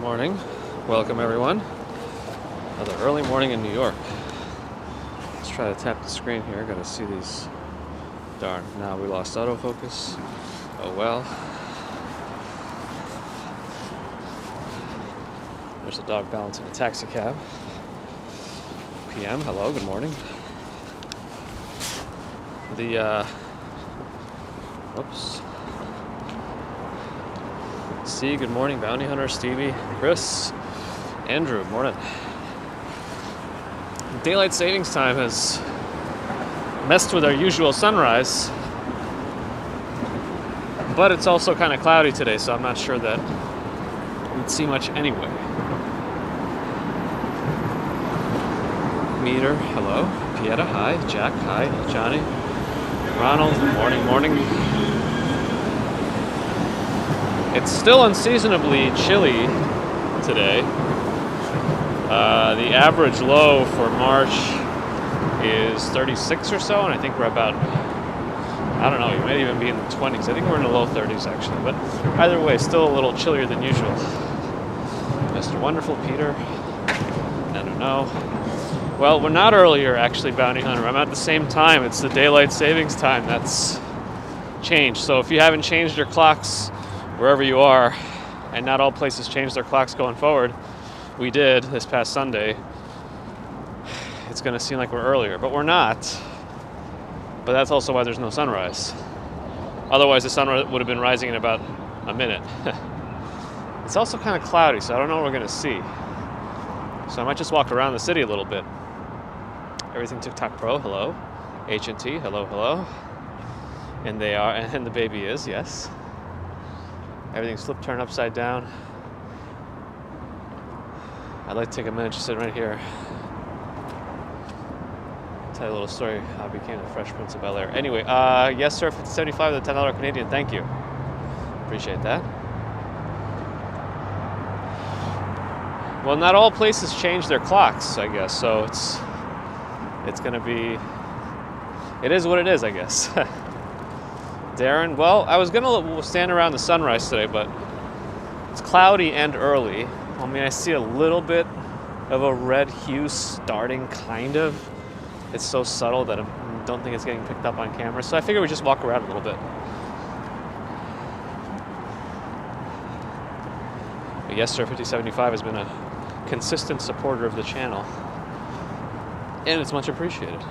morning. Welcome everyone. Another early morning in New York. Let's try to tap the screen here. Gotta see these. Darn, now we lost autofocus. Oh well. There's a dog balancing a taxi cab. PM, hello, good morning. Whoops. C, good morning. Bounty Hunter, Stevie, Chris, Andrew, morning. Daylight savings time has messed with our usual sunrise, but it's also kind of cloudy today, so I'm not sure that we'd see much anyway. Meter, hello. Pieta, hi. Jack, hi. Johnny, Ronald, morning. It's still unseasonably chilly today. The average low for March is 36 or so, and I think we're about, I don't know, you might even be in the 20s. I think we're in the low 30s actually, but either way, still a little chillier than usual. Mr. Wonderful, Peter, I don't know. Well, we're not earlier actually, Bounty Hunter. I'm at the same time. It's the daylight savings time that's changed. So if you haven't changed your clocks wherever you are, and not all places change their clocks going forward, we did this past Sunday, it's going to seem like we're earlier, but we're not. But that's also why there's no sunrise. Otherwise, the sun would have been rising in about a minute. It's also kind of cloudy, so I don't know what we're going to see. So I might just walk around the city a little bit. Everything TikTok Pro, hello. H&T, hello. And they are, and the baby is, yes. Everything's flipped, turned upside down. I'd like to take a minute to sit right here. Tell you a little story how I became the Fresh Prince of Bel-Air. Anyway, yes sir, 5075, the $10 Canadian, thank you. Appreciate that. Well, not all places change their clocks, I guess, so it's gonna be, it is what it is, I guess. Darren, well, I was gonna stand around the sunrise today, but it's cloudy and early. I mean, I see a little bit of a red hue starting, kind of. It's so subtle that I don't think it's getting picked up on camera, so I figured we'd just walk around a little bit. But yes, sir, 5075 has been a consistent supporter of the channel, and it's much appreciated.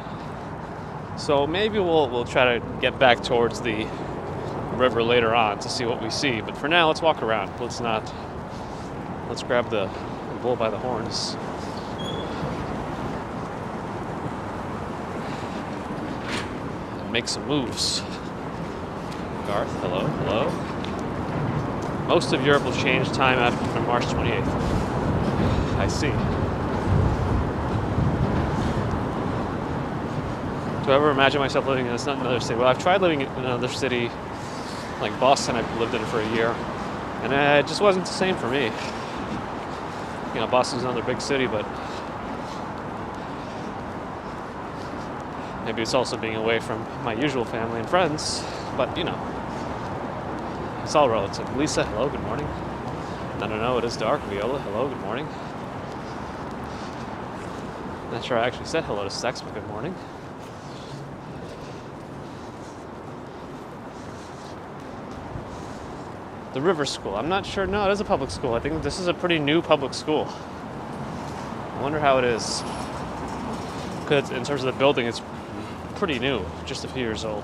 So maybe we'll try to get back towards the river later on to see what we see. But for now, let's walk around. Let's grab the bull by the horns. And make some moves. Garth, hello. Most of Europe will change time after March 28th. I see. Do I ever imagine myself living in another city? Well, I've tried living in another city, like Boston. I've lived in it for a year, and it just wasn't the same for me. You know, Boston's another big city, but maybe it's also being away from my usual family and friends, but you know, it's all relative. Lisa, hello, good morning. No, it is dark. Viola, hello, good morning. Not sure I actually said hello to Sex, but good morning. The River School. I'm not sure. No, it is a public school. I think this is a pretty new public school. I wonder how it is. Because in terms of the building, it's pretty new. Just a few years old.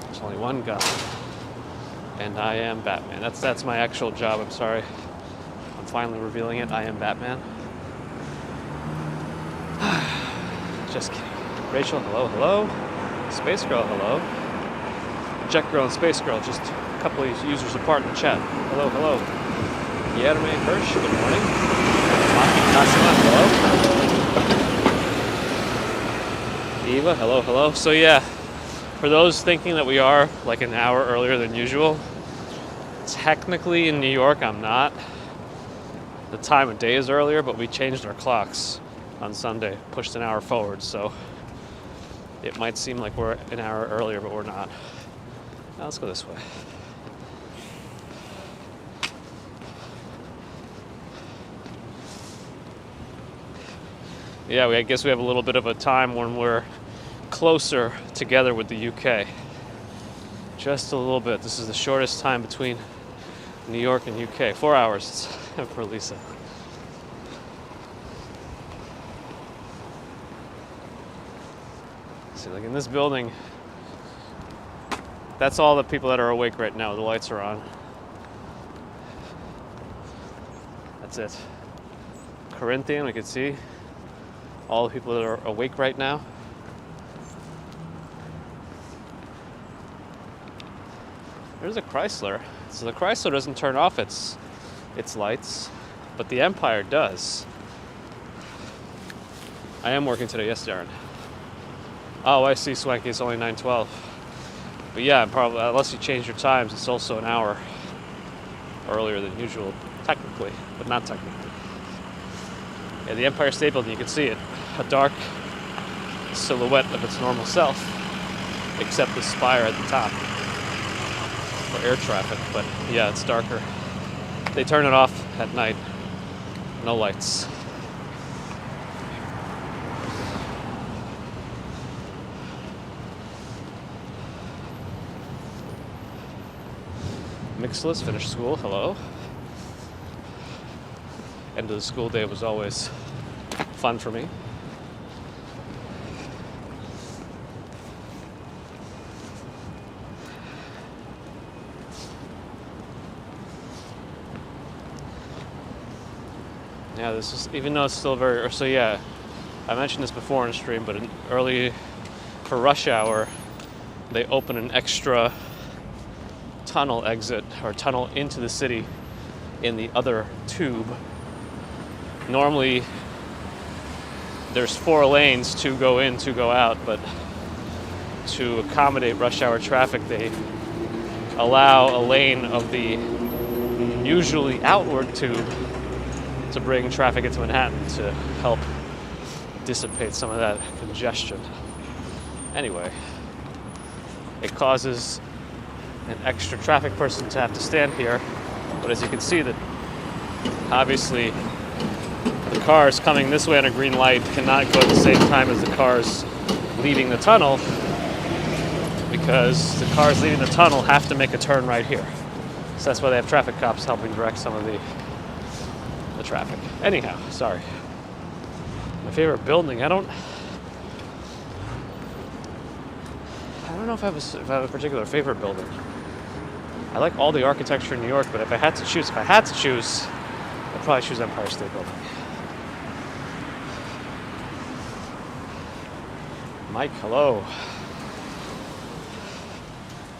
There's only one guy. And I am Batman. That's my actual job. I'm sorry. I'm finally revealing it. I am Batman. Just kidding. Rachel, hello. Space Girl, hello. Jet Girl and Space Girl, just a couple of users apart in the chat. Hello. Yerme Hirsch, good morning. Maki Kasima, hello. Eva, hello. So yeah, for those thinking that we are like an hour earlier than usual, technically in New York I'm not. The time of day is earlier, but we changed our clocks on Sunday, pushed an hour forward, so It might seem like we're an hour earlier, but we're not. Now let's go this way. Yeah, I guess we have a little bit of a time when we're closer together with the UK. Just a little bit. This is the shortest time between New York and UK. 4 hours for Lisa. See, like in this building, that's all the people that are awake right now. The lights are on. That's it. Corinthian, we can see all the people that are awake right now. There's a Chrysler. So the Chrysler doesn't turn off its lights, but the Empire does. I am working today, yes, Darren. Oh, I see, Swanky. It's only 9:12. But yeah, probably unless you change your times, it's also an hour earlier than usual, technically, but not technically. Yeah, the Empire State Building, you can see it, a dark silhouette of its normal self, except the spire at the top for air traffic. But yeah, it's darker. They turn it off at night. No lights. Mixless finished school. Hello. End of the school day was always fun for me. Yeah, this is, even though it's still very, so yeah, I mentioned this before in the stream, but early for rush hour, they open an extra tunnel exit or tunnel into the city in the other tube. Normally there's 4 lanes, 2 go in, 2 go out, but to accommodate rush hour traffic, they allow a lane of the usually outward tube to bring traffic into Manhattan to help dissipate some of that congestion. Anyway, it causes an extra traffic person to have to stand here, but as you can see, that obviously the cars coming this way on a green light cannot go at the same time as the cars leaving the tunnel, because the cars leaving the tunnel have to make a turn right here. So that's why they have traffic cops helping direct some of the traffic. Anyhow, sorry. My favorite building, I don't know if I have a particular favorite building. I like all the architecture in New York, but if I had to choose, I'd probably choose Empire State Building. Mike, hello.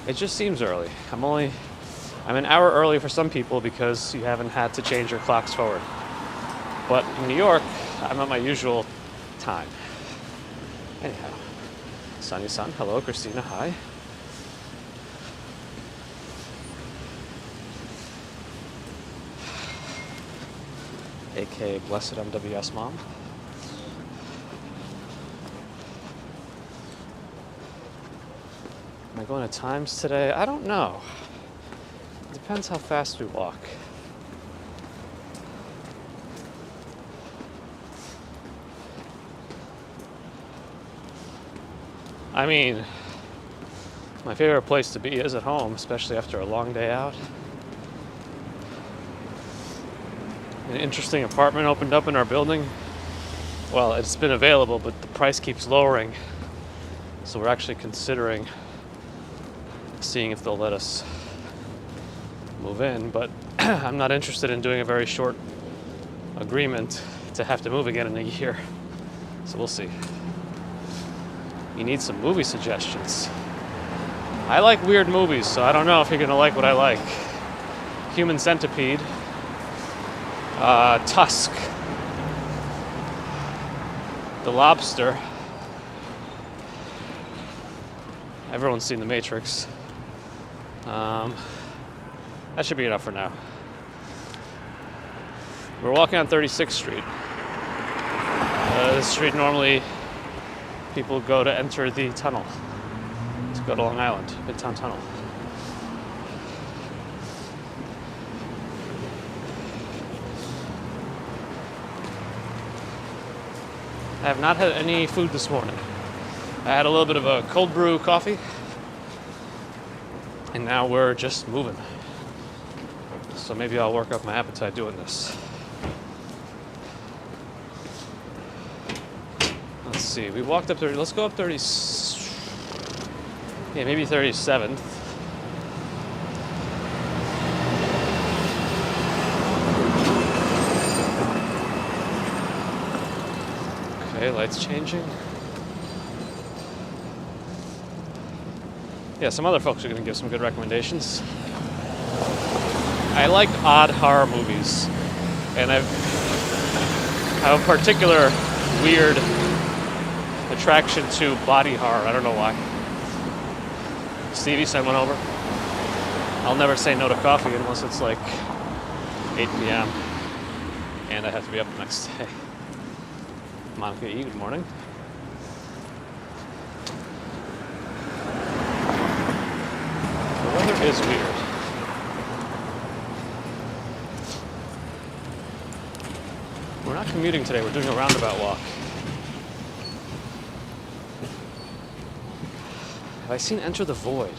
It just seems early. I'm an hour early for some people because you haven't had to change your clocks forward. But in New York, I'm at my usual time. Anyhow, Sunny Sun, hello. Christina, hi. AKA Blessed MWS Mom. Am I going to Times today? I don't know. It depends how fast we walk. I mean, my favorite place to be is at home, especially after a long day out. An interesting apartment opened up in our building. Well, it's been available, but the price keeps lowering. So we're actually considering seeing if they'll let us move in, but I'm not interested in doing a very short agreement to have to move again in a year. So we'll see. You need some movie suggestions. I like weird movies, so I don't know if you're gonna like what I like. Human Centipede. Tusk. The Lobster. Everyone's seen The Matrix. That should be enough for now. We're walking on 36th Street. This street normally people go to enter the tunnel, to go to Long Island, Midtown Tunnel. I have not had any food this morning. I had a little bit of a cold brew coffee, and now we're just moving. So maybe I'll work up my appetite doing this. Let's see, we walked up 30, let's go up 30, yeah, maybe 37th. Okay, lights changing. Yeah, some other folks are going to give some good recommendations. I like odd horror movies, and I have a particular weird attraction to body horror. I don't know why. Stevie sent one over. I'll never say no to coffee unless it's like 8 p.m. and I have to be up the next day. Monica E., good morning. The weather is weird. We're not commuting today, we're doing a roundabout walk. Have I seen Enter the Void?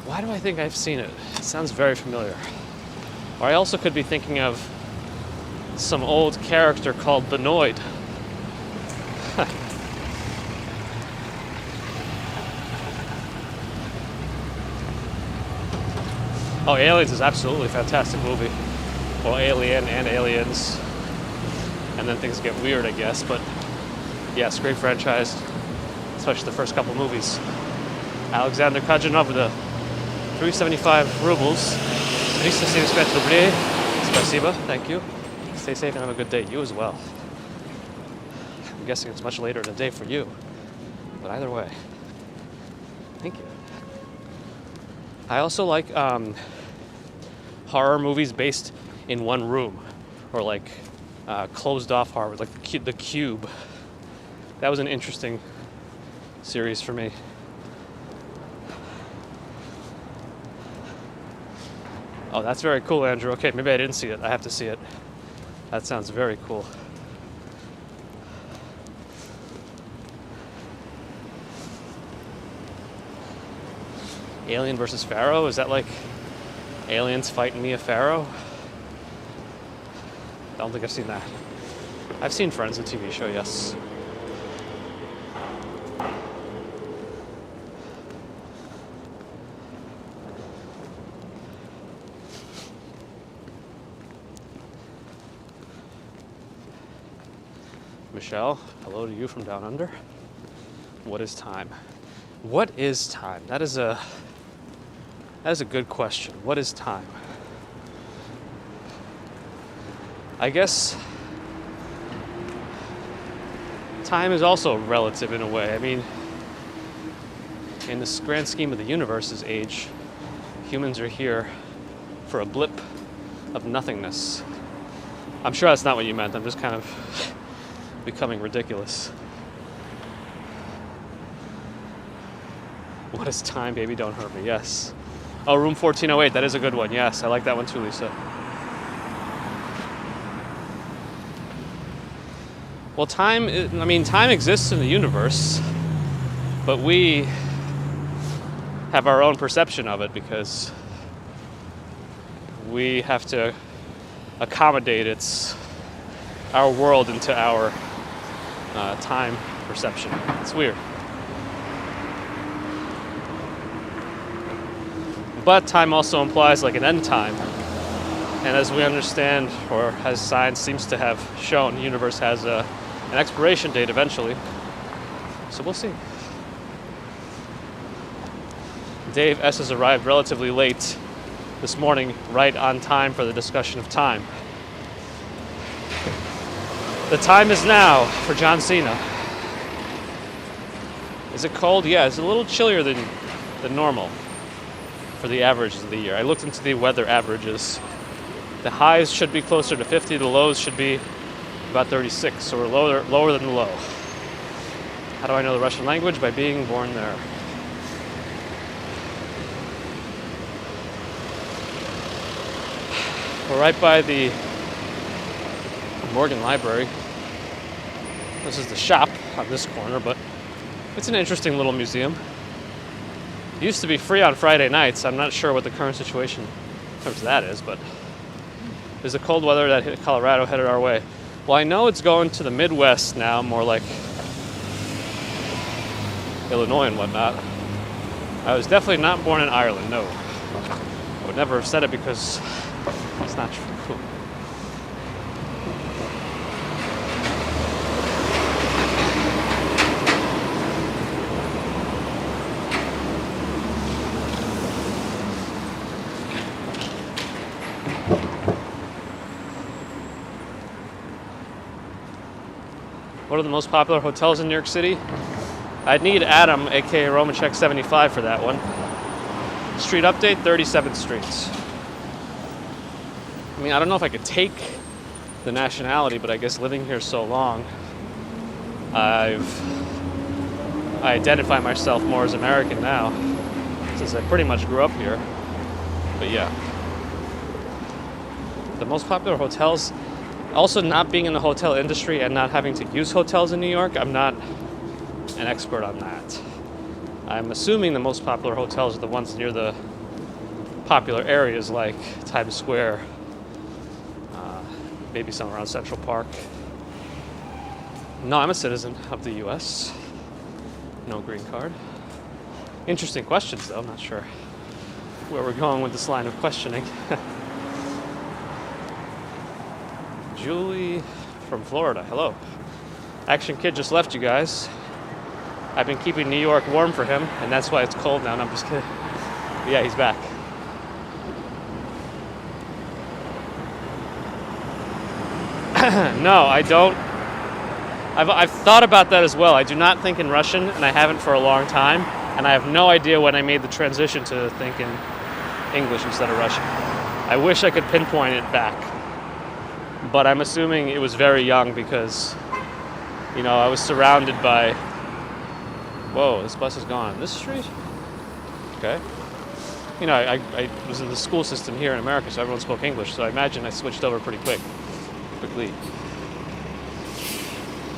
Why do I think I've seen it? It sounds very familiar. Or I also could be thinking of some old character called the Noid. Oh, Aliens is absolutely a fantastic movie. Well, Alien and Aliens. And then things get weird, I guess. But yes, great franchise. Especially the first couple movies. Alexander Kajinov with the 375 rubles. Spasiba, thank you. Stay safe and have a good day. You as well. I'm guessing it's much later in the day for you. But either way, thank you. I also like horror movies based in one room. Or like closed off horror, like the Cube. That was an interesting series for me. Oh, that's very cool, Andrew. Okay, maybe I didn't see it. I have to see it. That sounds very cool. Alien versus Pharaoh? Is that like aliens fighting Mia Farrow? I don't think I've seen that. I've seen Friends, the TV show, yes. Michelle, hello to you from down under. What is time? What is time? That is a good question. What is time? I guess time is also relative in a way. I mean, in the grand scheme of the universe's age, humans are here for a blip of nothingness. I'm sure that's not what you meant. I'm just kind of becoming ridiculous. What is time, baby? Don't hurt me. Yes. Oh, room 1408. That is a good one. Yes, I like that one too, Lisa. Well, time exists in the universe, but we have our own perception of it because we have to accommodate our world into our time perception. It's weird. But time also implies like an end time. And as we understand, or as science seems to have shown, the universe has an expiration date eventually. So we'll see. Dave S. has arrived relatively late this morning, right on time for the discussion of time. The time is now for John Cena. Is it cold? Yeah, it's a little chillier than normal for the averages of the year. I looked into the weather averages. The highs should be closer to 50, the lows should be about 36, so we're lower than the low. How do I know the Russian language? By being born there. We're right by the Morgan Library. This is the shop on this corner, but it's an interesting little museum. It used to be free on Friday nights. I'm not sure what the current situation in terms of that is, but there's a cold weather that hit Colorado headed our way. Well, I know it's going to the Midwest now, more like Illinois and whatnot. I was definitely not born in Ireland, no. I would never have said it because it's not true. What are the most popular hotels in New York City? I'd need Adam, aka Romachek 75 for that one. Street update, 37th Street. I mean, I don't know if I could take the nationality, but I guess living here so long, I identify myself more as American now, since I pretty much grew up here. But yeah. The most popular hotels, also not being in the hotel industry and not having to use hotels in New York, I'm not an expert on that. I'm assuming the most popular hotels are the ones near the popular areas like Times Square, maybe some around Central Park. No, I'm a citizen of the US. No green card. Interesting questions though, I'm not sure where we're going with this line of questioning. Julie from Florida, hello. Action Kid just left, you guys. I've been keeping New York warm for him, and that's why it's cold now, and I'm just kidding. But yeah, he's back. No, I don't. I've thought about that as well. I do not think in Russian, and I haven't for a long time, and I have no idea when I made the transition to think in English instead of Russian. I wish I could pinpoint it back, but I'm assuming it was very young because, you know, I was surrounded by... Whoa, this bus is gone on this street? Okay. You know, I was in the school system here in America, so everyone spoke English, so I imagine I switched over pretty quickly.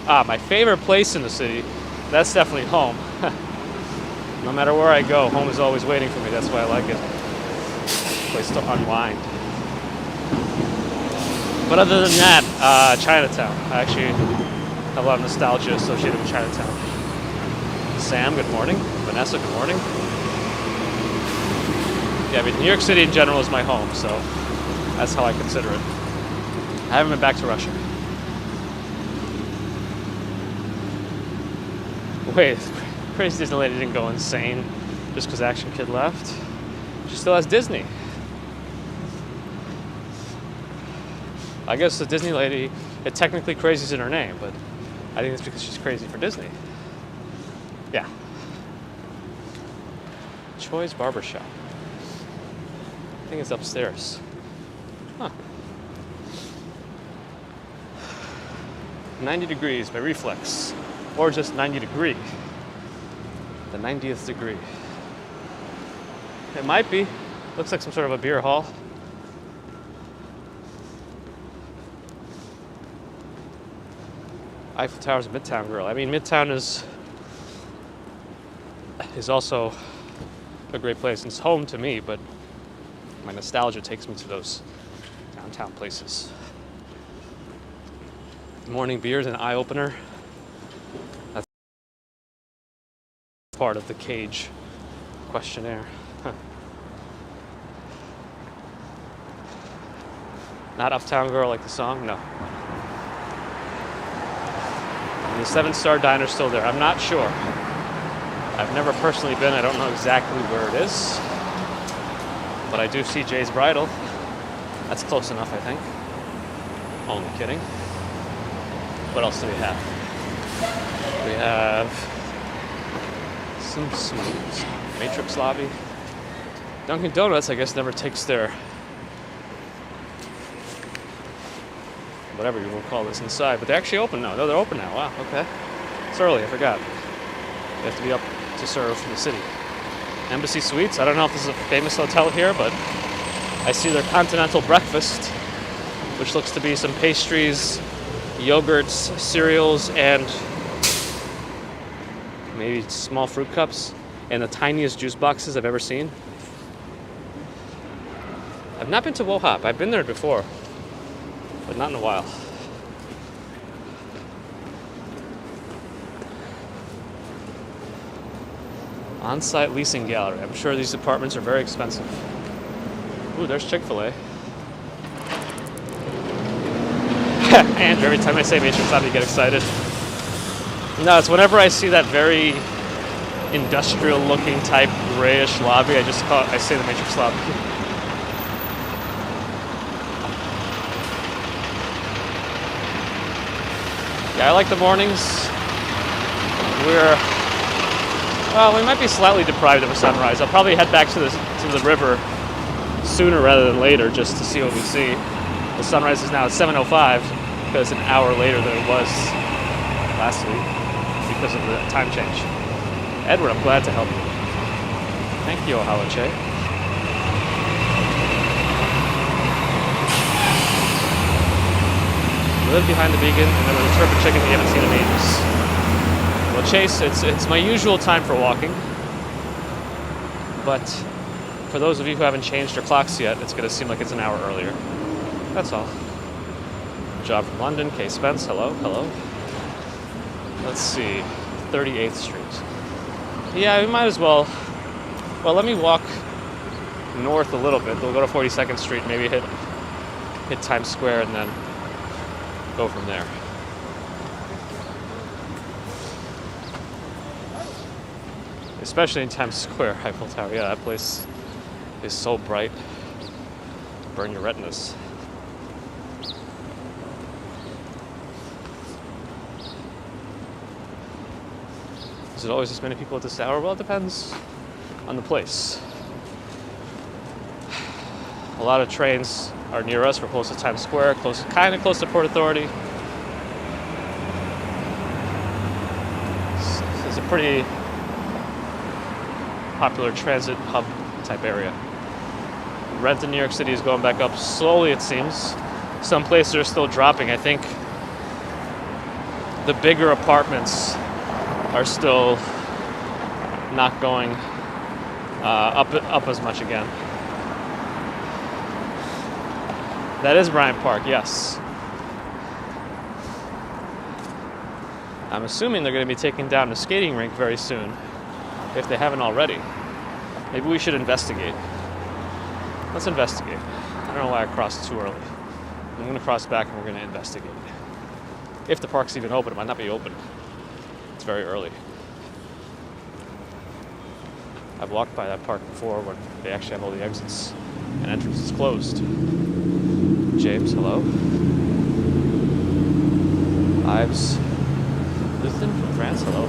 My favorite place in the city, that's definitely home. No matter where I go, home is always waiting for me. That's why I like it. Place to unwind. But other than that, Chinatown. I actually have a lot of nostalgia associated with Chinatown. Sam, good morning. Vanessa, good morning. Yeah, I mean, New York City in general is my home, so that's how I consider it. I haven't been back to Russia. Wait, crazy Disney lady didn't go insane just because Action Kid left. She still has Disney. I guess the Disney lady, it technically crazy's in her name, but I think it's because she's crazy for Disney. Yeah. Choi's Barbershop. I think it's upstairs. Huh. 90 degrees by reflex. Or just 90 degree. The 90th degree. It might be. Looks like some sort of a beer hall. Eiffel Tower's a Midtown girl. I mean, Midtown is also a great place. It's home to me, but my nostalgia takes me to those downtown places. Morning beer is an eye-opener. That's part of the cage questionnaire. Huh. Not Uptown Girl like the song? No. And the 7-Star Diner's still there. I'm not sure. I've never personally been. I don't know exactly where it is. But I do see Jay's Bridal. That's close enough, I think. Only kidding. What else do we have? We have some smooths. Matrix Lobby. Dunkin' Donuts, I guess, never takes their... whatever you will call this inside. But they're actually open now. No, they're open now. Wow, okay. It's early, I forgot. You have to be up to serve from the city. Embassy Suites. I don't know if this is a famous hotel here, but I see their continental breakfast, which looks to be some pastries, yogurts, cereals, and maybe small fruit cups, and the tiniest juice boxes I've ever seen. I've not been to Wohop. I've been there before, but not in a while. On-site leasing gallery. I'm sure these apartments are very expensive. Ooh, there's Chick-fil-A. And every time I say Matrix Lobby, I get excited. No, it's whenever I see that very industrial-looking type grayish lobby, I say the Matrix Lobby. Yeah, I like the mornings. We might be slightly deprived of a sunrise. I'll probably head back to the river sooner rather than later just to see what we see. The sunrise is now at 7:05 because an hour later than it was last week because of the time change. Edward, I'm glad to help you. Thank you, Ohalache. We live behind the vegan, and there was a turbo chicken we haven't seen in ages. Well, Chase, it's my usual time for walking, but for those of you who haven't changed your clocks yet, it's going to seem like it's an hour earlier. That's all. Job from London, K. Spence, hello. Let's see, 38th Street. Yeah, we might as well. Well, let me walk north a little bit. We'll go to 42nd Street, maybe hit Times Square, and then go from there. Especially in Times Square, Eiffel Tower. Yeah, that place is so bright. Burn your retinas. Is it always this many people at this hour? Well, it depends on the place. A lot of trains are near us. We're close to Times Square, kind of close to Port Authority. It's a pretty popular transit hub type area. Rent in New York City is going back up slowly, it seems. Some places are still dropping. I think the bigger apartments are still not going up as much again. That is Bryant Park, yes. I'm assuming they're going to be taking down the skating rink very soon, if they haven't already. Maybe we should investigate. Let's investigate. I don't know why I crossed too early. I'm going to cross back and we're going to investigate. If the park's even open, it might not be open. It's very early. I've walked by that park before when they actually have all the exits and entrances closed. James, hello. Ives Luthen from France, hello.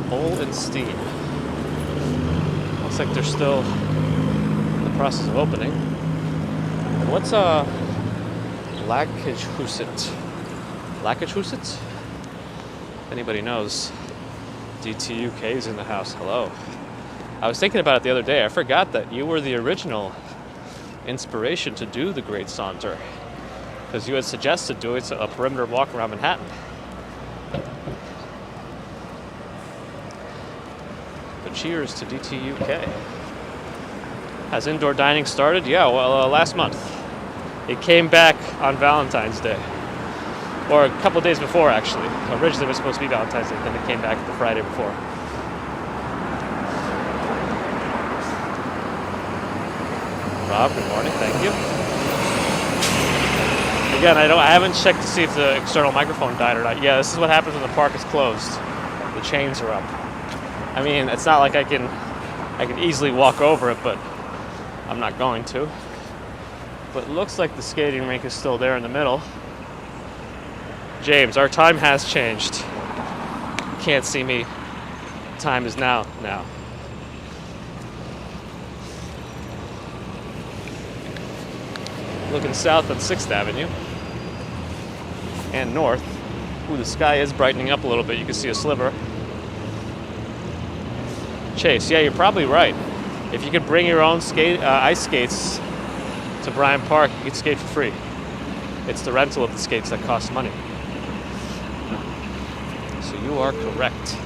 Hole and Steam. Looks like they're still in the process of opening. And what's Lackaghuset? If anybody knows. DTUK is in the house. Hello. I was thinking about it the other day. I forgot that you were the original inspiration to do the Great Saunter, because you had suggested doing a perimeter walk around Manhattan. But cheers to DTUK. Has indoor dining started? Yeah, well, last month. It came back on Valentine's Day. Or a couple days before, actually. Originally it was supposed to be Valentine's Day, then it came back the Friday before. Rob, good morning, thank you. Again, I haven't checked to see if the external microphone died or not. Yeah, this is what happens when the park is closed. The chains are up. I mean, it's not like I can easily walk over it, but I'm not going to. But it looks like the skating rink is still there in the middle. James, our time has changed. You can't see me. Time is now. Looking south on 6th Avenue and north Ooh, the sky is brightening up a little bit. You can see a sliver. Chase, yeah, you're probably right. If you could bring your own ice skates to Bryant Park, you could skate for free. It's the rental of the skates that costs money. So you are correct.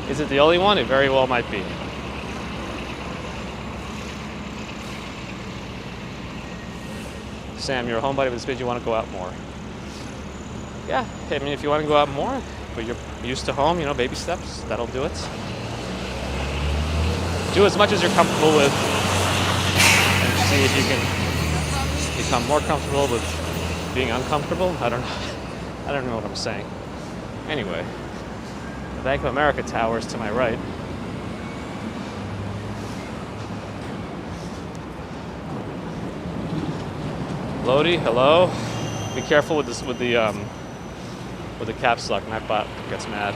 Is it the only one? It very well might be. Sam, you're a homebody with this speed, you want to go out more. Yeah, I mean, if you want to go out more, but you're used to home, baby steps, that'll do it. Do as much as you're comfortable with, and see if you can become more comfortable with being uncomfortable. I don't know what I'm saying. Anyway, the Bank of America Tower is to my right. Lodi, hello. Be careful with this with the caps lock. My bot gets mad.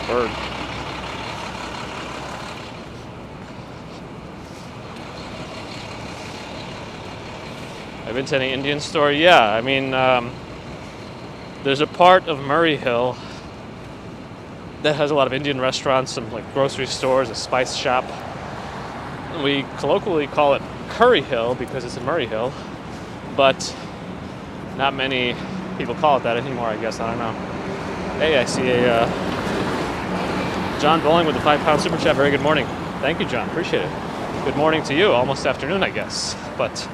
Bird. I've been to any Indian store. Yeah, I mean, there's a part of Murray Hill that has a lot of Indian restaurants, some like grocery stores, a spice shop. We colloquially call it Curry Hill because it's in Murray Hill, but not many people call it that anymore, I guess. I don't know. Hey, I see a John Bowling with the £5 super chat. Very good morning. Thank you, John. Appreciate it. Good morning to you. Almost afternoon, I guess. But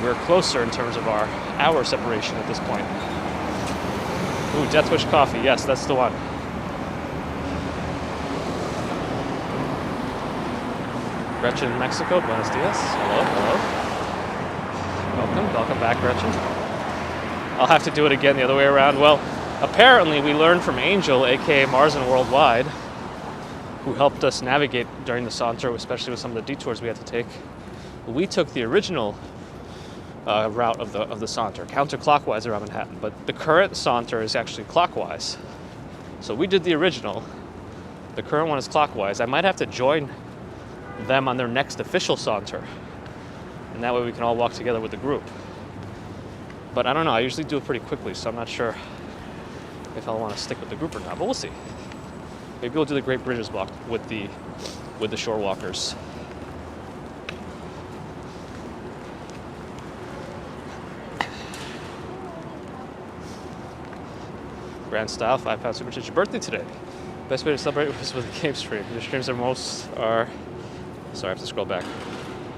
we're closer in terms of our hour separation at this point. Ooh, Death Wish Coffee. Yes, that's the one. Gretchen in Mexico. Buenos dias. Hello. Welcome back, Gretchen. I'll have to do it again the other way around. Well, apparently we learned from Angel, aka Marzen Worldwide, who helped us navigate during the saunter, especially with some of the detours we had to take. We took the original route of the saunter, counterclockwise around Manhattan, but the current saunter is actually clockwise. So we did the original. The current one is clockwise. I might have to join them on their next official saunter, and that way we can all walk together with the group. But I don't know, I usually do it pretty quickly, so I'm not sure if I'll want to stick with the group or not, but we'll see. Maybe we'll do the Great Bridges Walk with the shore walkers. Grand Style, £5 super chat. It's your birthday today. Best way to celebrate was with a game stream. Your streams are sorry, I have to scroll back.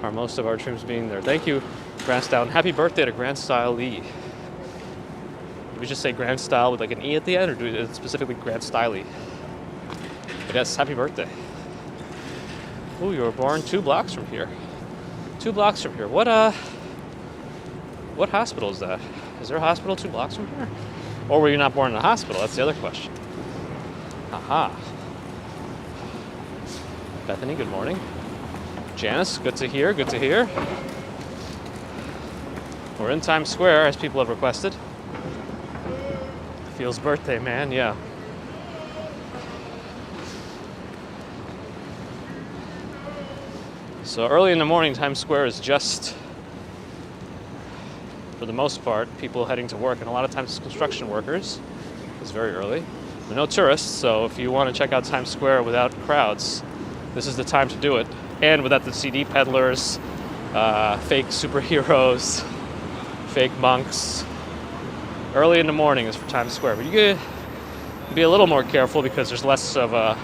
Are most of our streams being there. Thank you, Grand Style, and happy birthday to Grand Style Lee. Do we just say Grand Style with like an E at the end, or do we specifically Grand Style Lee? But yes, happy birthday. Ooh, you were born 2 blocks from here. 2 blocks from here. What hospital is that? Is there a hospital 2 blocks from here? Or were you not born in a hospital? That's the other question. Aha. Bethany, good morning. Janice, good to hear. We're in Times Square, as people have requested. Feels birthday, man, yeah. So early in the morning, Times Square is just, for the most part, people heading to work, and a lot of times it's construction workers. It's very early. There are no tourists, so if you want to check out Times Square without crowds, this is the time to do it. And without the CD peddlers, fake superheroes, fake monks. Early in the morning is for Times Square, but you gotta be a little more careful because there's less of a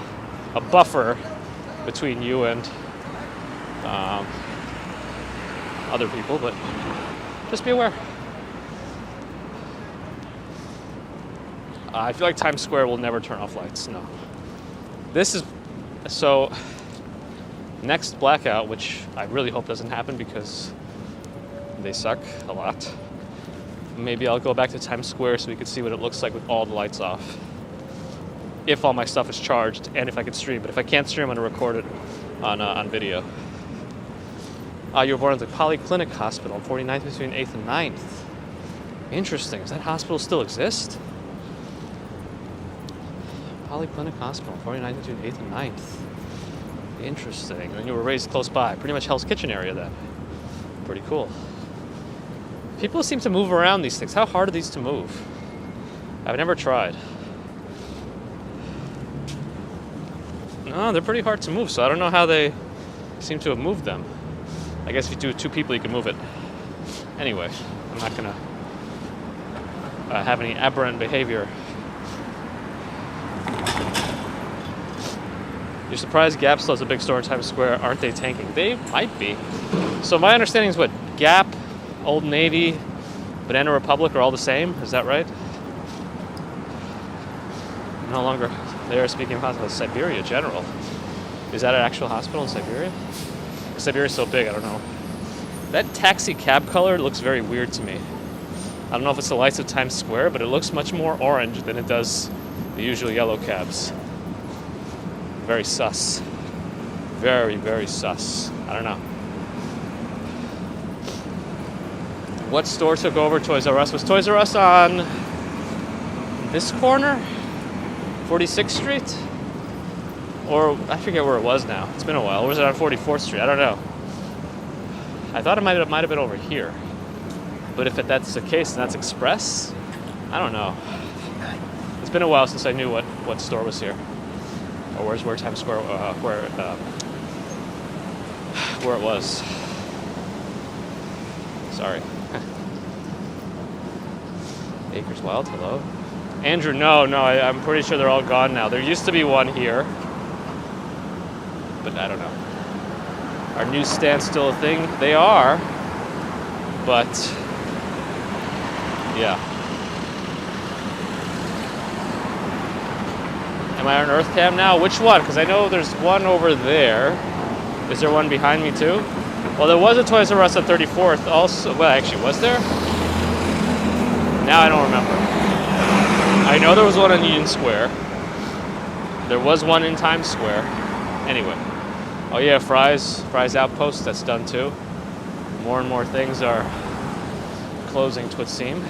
buffer between you and other people, but just be aware. I feel like Times Square will never turn off lights, no. This is, so, next blackout, which I really hope doesn't happen because they suck a lot. Maybe I'll go back to Times Square so we can see what it looks like with all the lights off. If all my stuff is charged and if I can stream. But if I can't stream, I'm going to record it on video. You were born at the Polyclinic Hospital on 49th between 8th and 9th. Interesting. Does that hospital still exist? Polyclinic Hospital, 49th between 8th and 9th. Interesting. And you were raised close by. Pretty much Hell's Kitchen area then. Pretty cool. People seem to move around these things. How hard are these to move? I've never tried. No, they're pretty hard to move, so I don't know how they seem to have moved them. I guess if you do it 2 people, you can move it. Anyway, I'm not gonna have any aberrant behavior. You're surprised Gap still has a big store in Times Square. Aren't they tanking? They might be. So my understanding is what? Gap, Old Navy, Banana Republic are all the same? Is that right? No longer there. Speaking of hospitals, Siberia General. Is that an actual hospital in Siberia? Siberia's so big, I don't know. That taxi cab color looks very weird to me. I don't know if it's the lights of Times Square, but it looks much more orange than it does the usual yellow cabs. Very sus. Very, very sus. I don't know. What store took over Toys R Us? Was Toys R Us on this corner? 46th Street? Or I forget where it was now. It's been a while. Or was it on 44th Street? I don't know. I thought it might have been over here. But if that's the case, then that's Express? I don't know. It's been a while since I knew what store was here. Or where Times Square, where it was. Sorry. Acres Wild, hello. Andrew, no, I'm pretty sure they're all gone now. There used to be one here, but I don't know. Are newsstands still a thing? They are, but yeah. Am I on Earth Cam now? Which one? Because I know there's one over there. Is there one behind me too? Well, there was a Toys R Us at 34th also. Well, actually, was there? Now I don't remember. I know there was one in Union Square. There was one in Times Square. Anyway. Oh yeah, Fry's Outpost, that's done too. More and more things are closing, it would seem.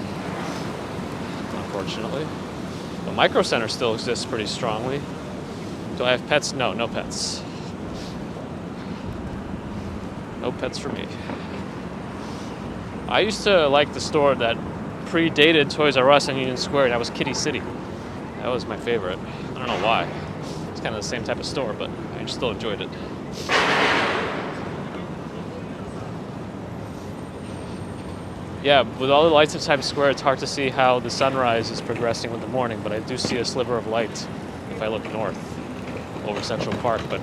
Unfortunately. The Micro Center still exists pretty strongly. Do I have pets? No, no pets. No pets for me. I used to like the store that predated Toys R Us in Union Square, and that was Kitty City. That was my favorite. I don't know why. It's kind of the same type of store, but I still enjoyed it. Yeah, with all the lights of Times Square, it's hard to see how the sunrise is progressing with the morning, but I do see a sliver of light if I look north over Central Park. But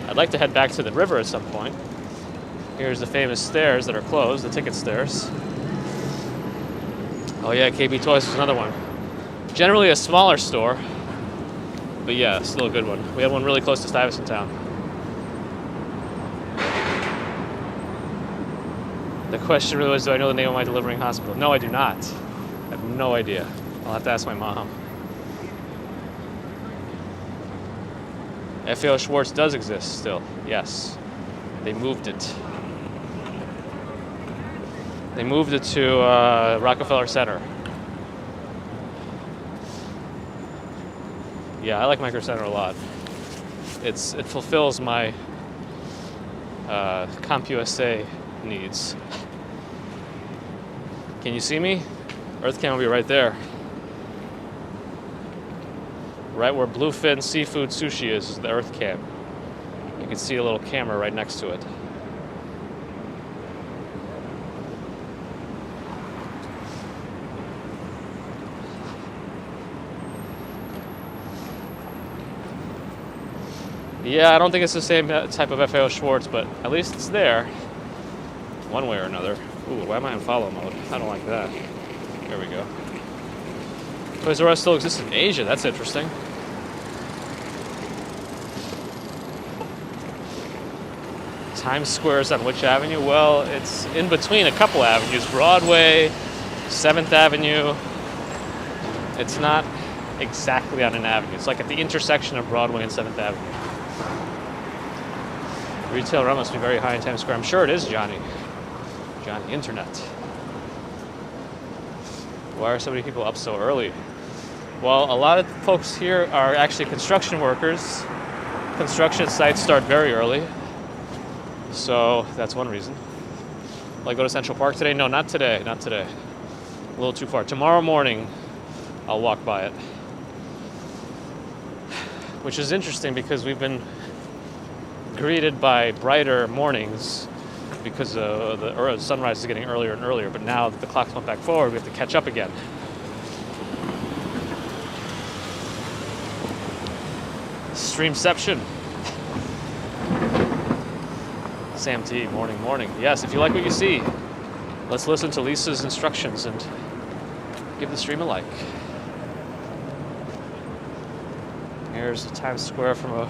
I'd like to head back to the river at some point. Here's the famous stairs that are closed, the ticket stairs. Oh yeah, KB Toys is another one. Generally a smaller store, but yeah, still a good one. We had one really close to Stuyvesant Town. The question really was, do I know the name of my delivering hospital? No, I do not. I have no idea. I'll have to ask my mom. FAO Schwartz does exist still, yes. They moved it. They moved it to Rockefeller Center. Yeah, I like Micro Center a lot. It fulfills my CompUSA needs. Can you see me? EarthCam will be right there. Right where Bluefin Seafood Sushi is the EarthCam. You can see a little camera right next to it. Yeah, I don't think it's the same type of FAO Schwartz, but at least it's there. One way or another. Ooh, why am I in follow mode? I don't like that. There we go. Toys R Us still exists in Asia. That's interesting. Times Square is on which avenue? Well, it's in between a couple avenues. Broadway, 7th Avenue. It's not exactly on an avenue. It's like at the intersection of Broadway and 7th Avenue. Retail rent must be very high in Times Square. I'm sure it is, Johnny. Johnny, internet. Why are so many people up so early? Well, a lot of folks here are actually construction workers, Construction sites start very early, so that's one reason. Will I go to Central Park today? No, not today, not today. A little too far. Tomorrow morning, I'll walk by it. Which is interesting because we've been greeted by brighter mornings because the sunrise is getting earlier and earlier, but now that the clocks went back forward, we have to catch up again. Streamception. Sam T, morning, morning. Yes, if you like what you see, let's listen to Lisa's instructions and give the stream a like. Here's Times Square from a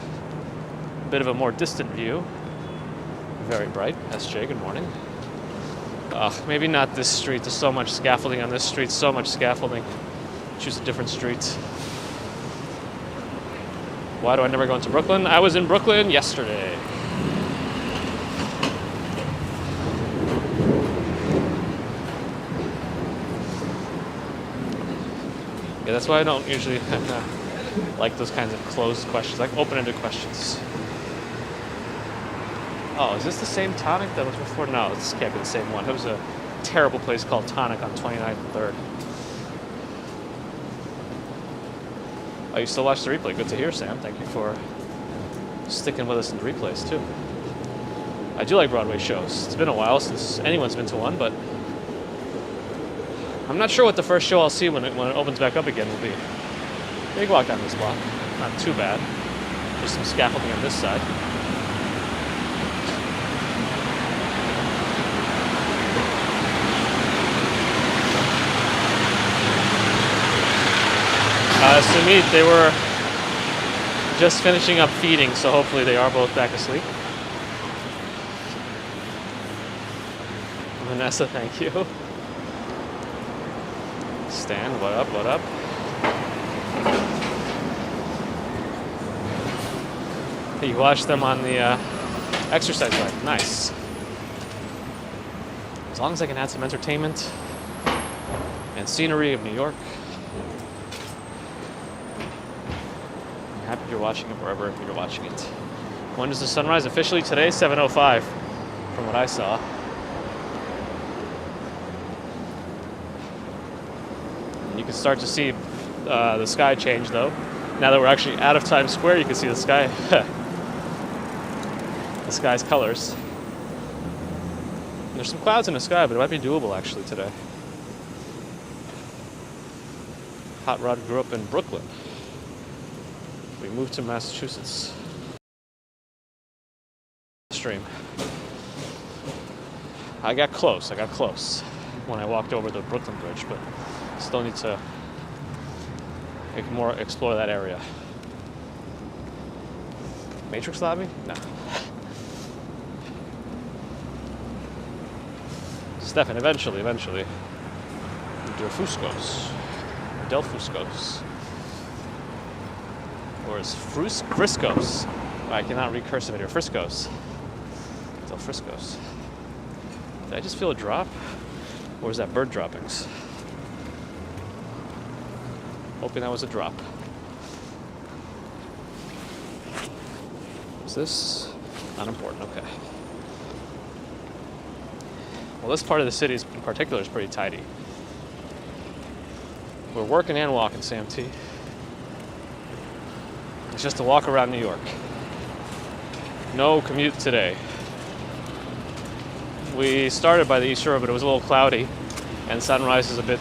bit of a more distant view. Very bright. SJ, good morning. Maybe not this street. There's so much scaffolding on this street, so much scaffolding. Choose a different street. Why do I never go into Brooklyn? I was in Brooklyn yesterday. Yeah, that's why I don't usually like those kinds of closed questions, like open-ended questions. Oh, is this the same Tonic that was before? No, this can't be the same one. It was a terrible place called Tonic on 29th and 3rd. Oh, you still watch the replay? Good to hear, Sam. Thank you for sticking with us in the replays, too. I do like Broadway shows. It's been a while since anyone's been to one, but I'm not sure what the first show I'll see when it opens back up again will be. Big walk down this block. Not too bad. Just some scaffolding on this side. Sumit, they were just finishing up feeding, so hopefully they are both back asleep. Vanessa, thank you. Stan, what up, what up? Hey, you watched them on the exercise bike. Nice. As long as I can add some entertainment and scenery of New York. I'm happy you're watching it wherever you're watching it. When does the sunrise officially? Today, 7:05, from what I saw. And you can start to see the sky change, though. Now that we're actually out of Times Square, you can see the sky, the sky's colors. And there's some clouds in the sky, but it might be doable actually today. Hot Rod grew up in Brooklyn. We moved to Massachusetts. Stream. I got close when I walked over the Brooklyn Bridge, but still need to explore that area. Matrix lobby? No. Stefan, eventually. Del Fuscos. Del Fuscos. Or is Friscos? I cannot read cursive here. Friscos. Del Friscos. Did I just feel a drop? Or is that bird droppings? Hoping that was a drop. Is this unimportant? Okay. Well, this part of the city in particular is pretty tidy. We're working and walking, Sam T. It's just a walk around New York. No commute today. We started by the East River, but it was a little cloudy, and sunrise is a bit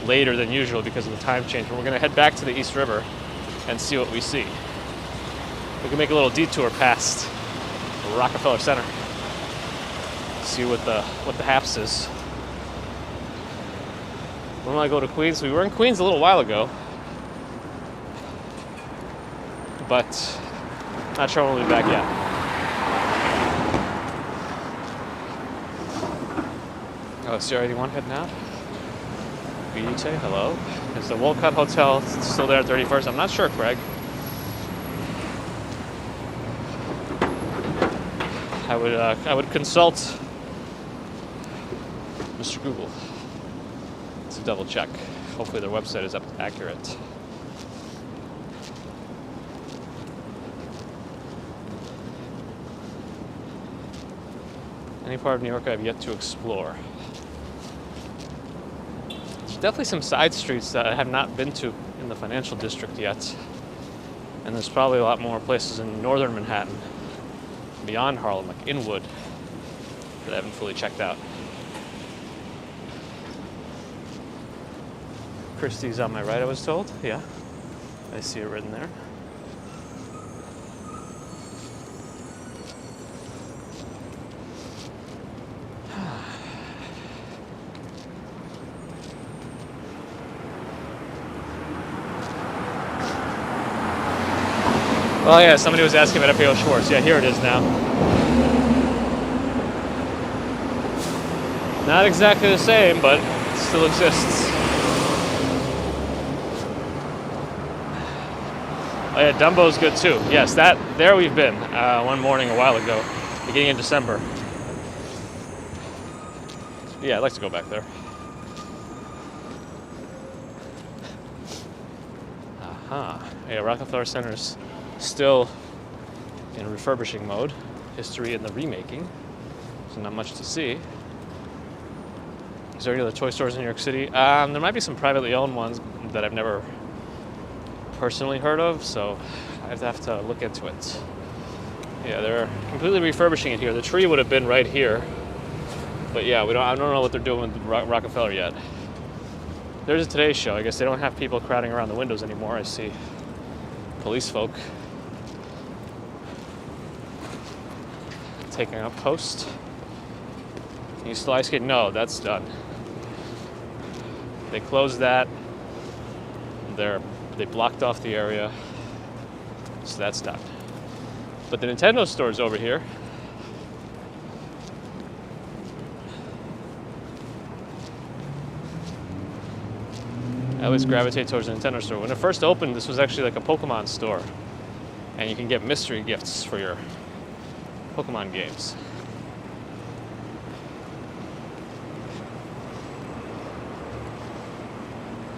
later than usual because of the time change. But we're going to head back to the East River and see what we see. We can make a little detour past Rockefeller Center. See what the haps is. When will I go to Queens? We were in Queens a little while ago, but not sure when we'll be back yet. Oh, CR81 heading out. BUT, hello. Is the Wolcott Hotel still there at 31st? I'm not sure, Craig. I would consult Mr. Google to double check. Hopefully their website is accurate. Any part of New York I've yet to explore. There's definitely some side streets that I have not been to in the financial district yet. And there's probably a lot more places in northern Manhattan, beyond Harlem, like Inwood, that I haven't fully checked out. Christie's on my right, I was told. Yeah, I see it written there. Well, yeah, somebody was asking about FAO Schwartz. Yeah, here it is now. Not exactly the same, but it still exists. Oh yeah, Dumbo's good too. Yes, there we've been one morning a while ago, beginning in December. Yeah, I'd like to go back there. Yeah, Rockefeller Center's still in refurbishing mode. History in the remaking. So not much to see. Is there any other toy stores in New York City? There might be some privately owned ones that I've never personally heard of, so I'd have to look into it. Yeah, they're completely refurbishing it here. The tree would have been right here, but yeah, I don't know what they're doing with Rockefeller yet. There's a Today Show. I guess they don't have people crowding around the windows anymore. I see police folk taking up post. Can you still ice skate? No, that's done. They closed that. They blocked off the area, so that's done. But the Nintendo store's over here. I always gravitate towards the Nintendo store. When it first opened, this was actually like a Pokemon store, and you can get mystery gifts for your Pokemon games.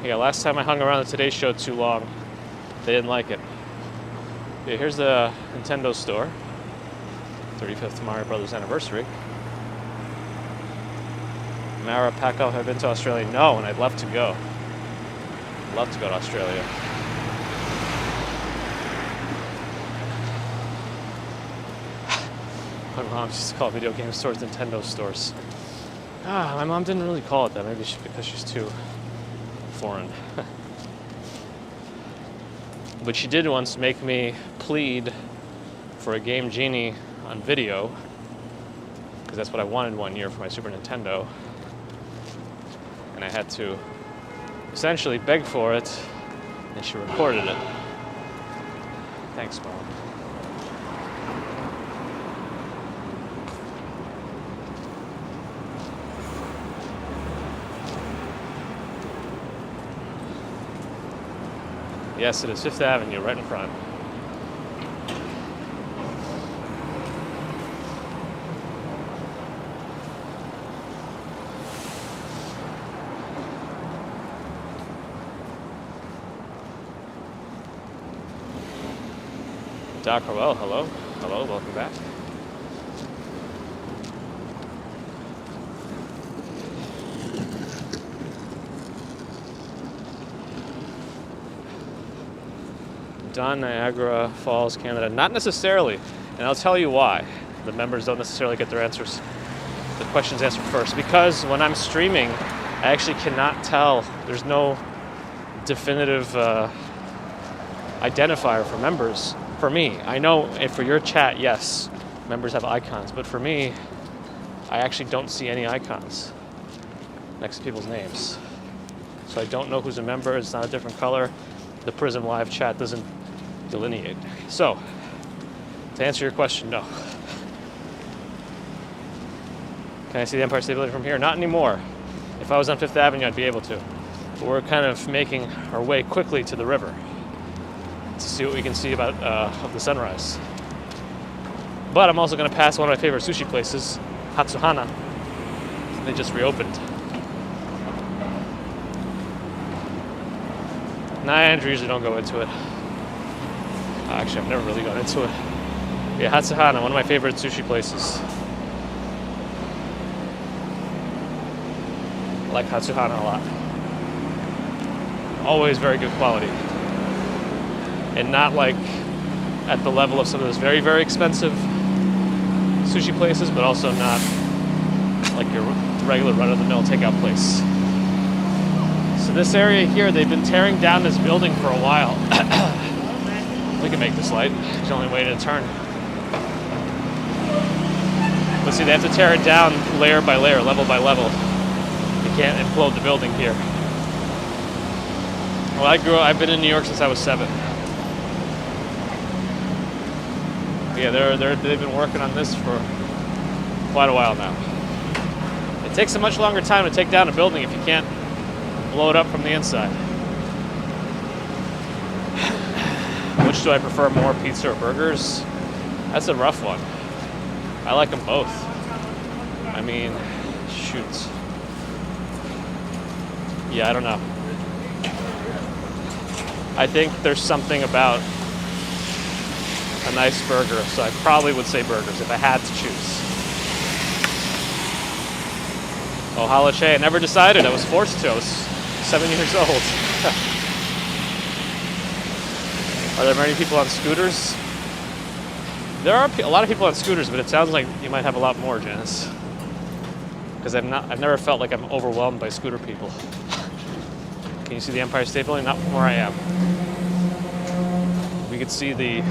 Yeah, last time I hung around the Today Show too long, they didn't like it. Yeah, here's the Nintendo store. 35th Mario Brothers anniversary. Mara Paco, have been to Australia? No, and I'd love to go. I'd love to go to Australia. My mom used to call video game stores Nintendo stores. My mom didn't really call it that. Maybe because she's too foreign. But she did once make me plead for a Game Genie on video, because that's what I wanted one year for my Super Nintendo. And I had to essentially beg for it, and she recorded it. Thanks, Mom. Yes, it is 5th Avenue, right in front. Doc Howell, hello. Hello, welcome back. Don, Niagara Falls, Canada. Not necessarily, and I'll tell you why. The members don't necessarily get their answers, the questions answered first, because when I'm streaming, I actually cannot tell. There's no definitive identifier for members. For me, I know if for your chat, yes, members have icons, but for me, I actually don't see any icons next to people's names. So I don't know who's a member. It's not a different color. The Prism Live chat doesn't delineate. So, to answer your question, no. Can I see the Empire State Building from here? Not anymore. If I was on 5th Avenue, I'd be able to. But we're kind of making our way quickly to the river to see what we can see about of the sunrise. But I'm also going to pass one of my favorite sushi places, Hatsuhana. They just reopened. Nah, Andrew usually don't go into it. Actually, I've never really gone into it. Yeah, Hatsuhana, one of my favorite sushi places. I like Hatsuhana a lot. Always very good quality. And not like at the level of some of those very, very expensive sushi places, but also not like your regular run-of-the-mill takeout place. So this area here, they've been tearing down this building for a while. We can make this light. It's the only way to turn. But see, they have to tear it down layer by layer, level by level. You can't implode the building here. Well, I've been in New York since I was 7. Yeah, they've been working on this for quite a while now. It takes a much longer time to take down a building if you can't blow it up from the inside. Which do I prefer more, pizza or burgers? That's a rough one. I like them both. I mean, shoot. Yeah, I don't know. I think there's something about a nice burger, so I probably would say burgers if I had to choose. Oh, halache, I never decided. I was forced to. I was 7 years old. Are there many people on scooters? There are a lot of people on scooters, but it sounds like you might have a lot more, Janice. Because I've never felt like I'm overwhelmed by scooter people. Can you see the Empire State Building? Not from where I am. We could see the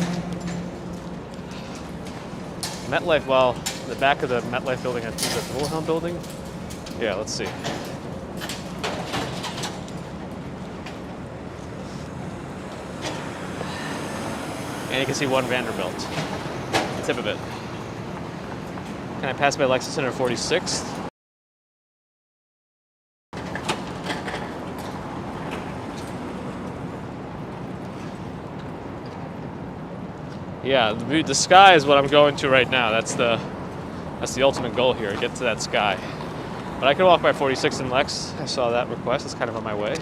MetLife, well, the back of the MetLife building, I think the Wilhelm building. Yeah, let's see. And you can see one Vanderbilt. Tip of it. Can I pass by Lexington or 46th? Yeah, the sky is what I'm going to right now. That's the ultimate goal here, get to that sky. But I could walk by 46th and Lex. I saw that request. It's kind of on my way.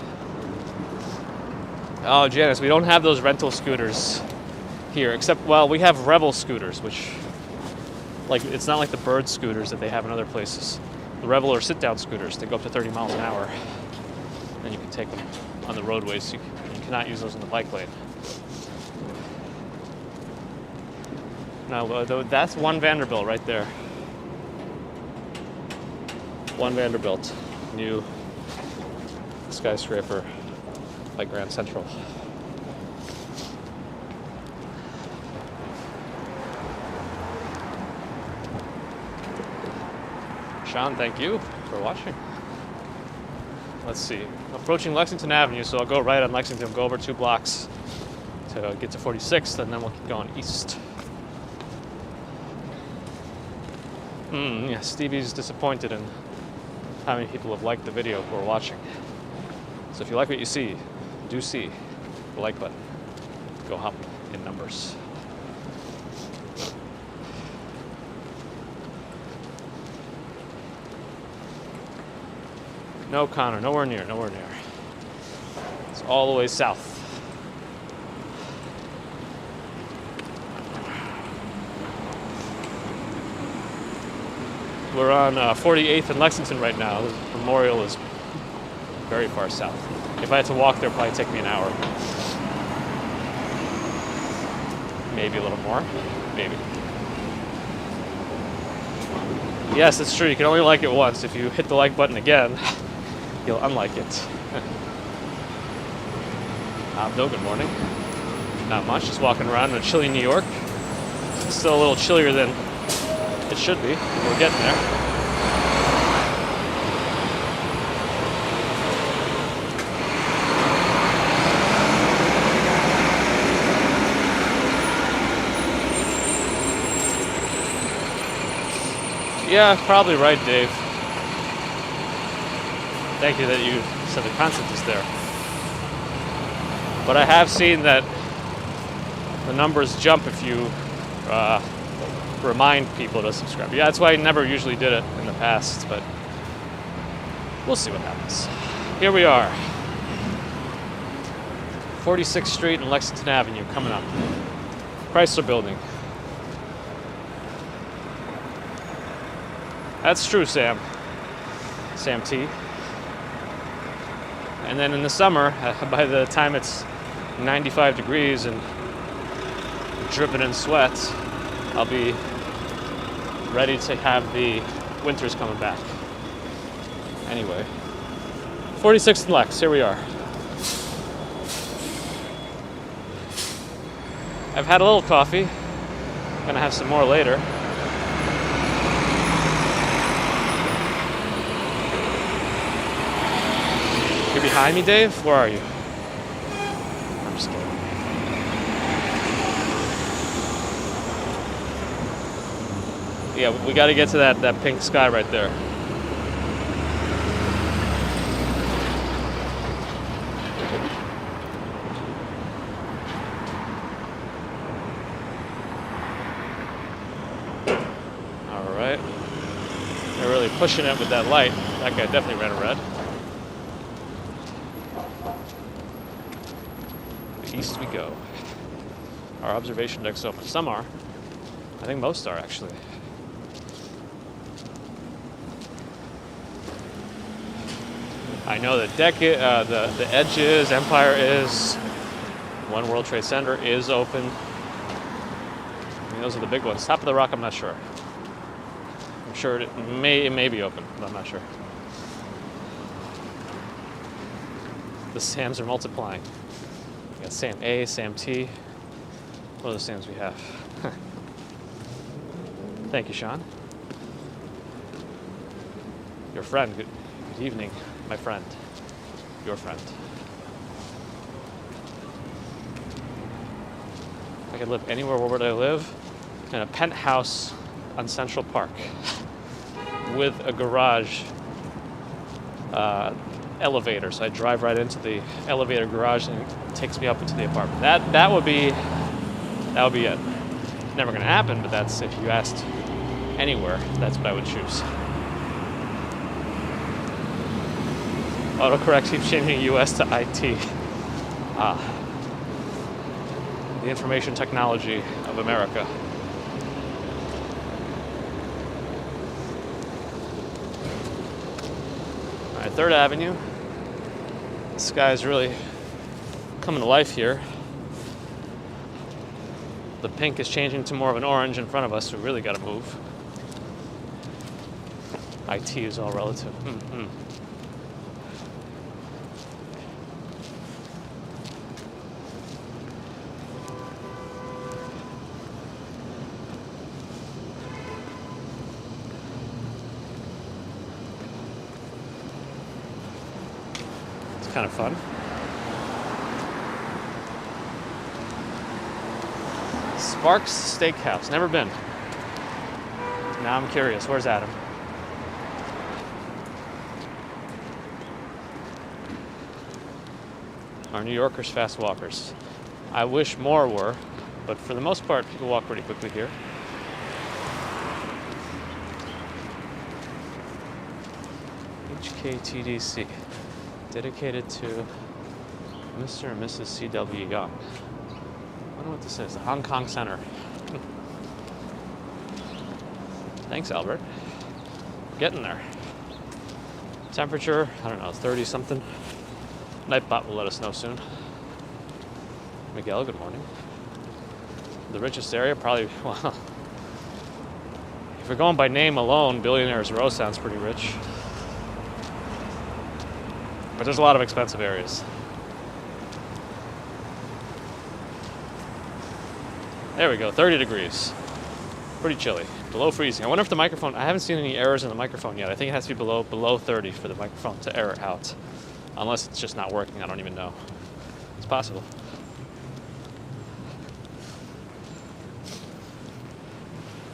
Oh, Janice, we don't have those rental scooters here, except, well, we have Rebel scooters, which, like, it's not like the Bird scooters that they have in other places. The Rebel are sit-down scooters. They go up to 30 miles an hour. And you can take them on the roadways. You cannot use those in the bike lane. No, that's one Vanderbilt right there. One Vanderbilt, new skyscraper like Grand Central. Sean, thank you for watching. Let's see, approaching Lexington Avenue, so I'll go right on Lexington, go over 2 blocks to get to 46th, and then we'll keep going east. Yeah, Stevie's disappointed in how many people have liked the video who are watching. So if you like what you see, do see the like button. Go up in numbers. No, Connor, nowhere near. It's all the way south. We're on 48th and Lexington right now. The Memorial is very far south. If I had to walk there, it'd probably take me an hour. Maybe a little more. Maybe. Yes, it's true. You can only like it once. If you hit the like button again, you'll unlike it. Abdo, good morning. Not much. Just walking around in a chilly New York. It's still a little chillier than it should be. We're getting there. Yeah, probably right, Dave. Thank you that you said the concept is there. But I have seen that the numbers jump if you remind people to subscribe. Yeah, that's why I never usually did it in the past, but we'll see what happens. Here we are. 46th Street and Lexington Avenue coming up. Chrysler Building. That's true, Sam. Sam T. And then in the summer, by the time it's 95 degrees and dripping in sweat, I'll be ready to have the winters coming back. Anyway, 46th and Lex, here we are. I've had a little coffee. Gonna have some more later. You're behind me, Dave? Where are you? I'm just kidding. Yeah, we gotta get to that pink sky right there. Alright. They're really pushing it with that light. That guy definitely ran a red. East we go. Our observation deck's open. Some are. I think most are, actually. I know the deck, the Edge is, Empire is, One World Trade Center is open. I mean, those are the big ones. Top of the Rock, I'm not sure. I'm sure it may be open, but I'm not sure. The SAMs are multiplying. We got SAM A, SAM T. What are the SAMs we have? Thank you, Sean. Your friend. Good evening, my friend. Your friend. If I could live anywhere, where would I live? In a penthouse on Central Park with a garage elevator. So I drive right into the elevator garage and it takes me up into the apartment. That would be it. Never gonna happen, but that's, if you asked anywhere, that's what I would choose. Autocorrect keeps changing US to IT. The information technology of America. All right, 3rd Avenue. The sky's really coming to life here. The pink is changing to more of an orange in front of us, so we really got to move. IT is all relative. It's kind of fun. Sparks Steakhouse. Never been. Now I'm curious. Where's Adam? Are New Yorkers fast walkers? I wish more were, but for the most part, people walk pretty quickly here. HKTDC. Dedicated to Mr. and Mrs. C.W. Young. I don't know what this is. The Hong Kong Center. Thanks, Albert. Getting there. Temperature, I don't know, 30 something. Nightbot will let us know soon. Miguel, good morning. The richest area, probably, well, if we're going by name alone, Billionaires Row sounds pretty rich. But there's a lot of expensive areas. There we go, 30 degrees. Pretty chilly, below freezing. I wonder if the microphone, I haven't seen any errors in the microphone yet. I think it has to be below 30 for the microphone to error out. Unless it's just not working, I don't even know. It's possible.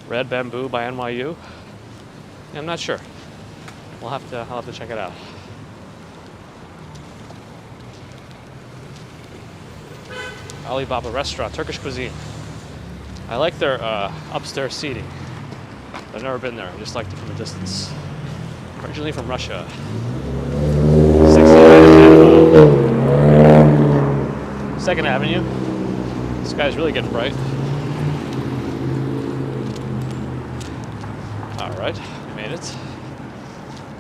Red Bamboo by NYU? Yeah, I'm not sure. I'll have to check it out. Alibaba Restaurant, Turkish cuisine. I like their upstairs seating. I've never been there, I just liked it from a distance. Originally from Russia. 2nd Avenue. The sky's really getting bright. All right, we made it.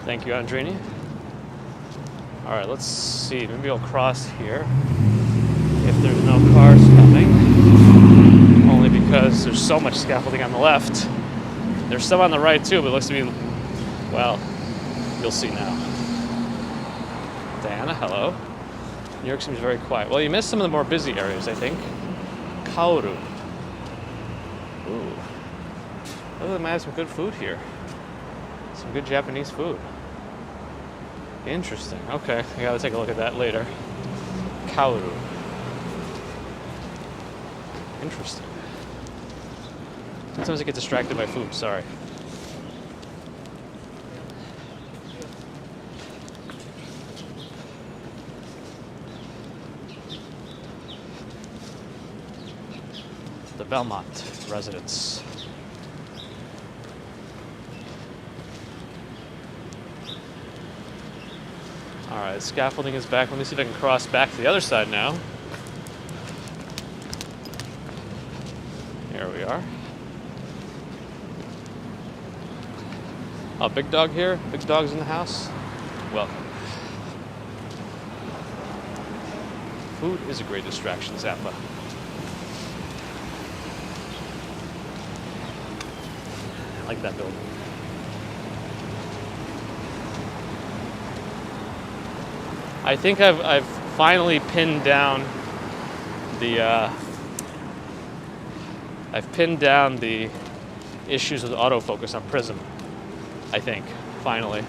Thank you, Andrini. All right, let's see. Maybe I'll cross here if there's no cars coming. Only because there's so much scaffolding on the left. There's some on the right too, but it looks to be, well, you'll see now. Diana, hello. New York seems very quiet. Well, you missed some of the more busy areas, I think. Kaoru. Ooh. Oh, they might have some good food here. Some good Japanese food. Interesting. Okay, I gotta take a look at that later. Kaoru. Interesting. Sometimes I get distracted by food, sorry. The Belmont residence. Alright, scaffolding is back. Let me see if I can cross back to the other side now. Here we are. Oh, big dog here? Big dog's in the house? Welcome. Food is a great distraction, Zappa. I like that building. I think I've finally pinned down the issues with autofocus on Prism. I think finally I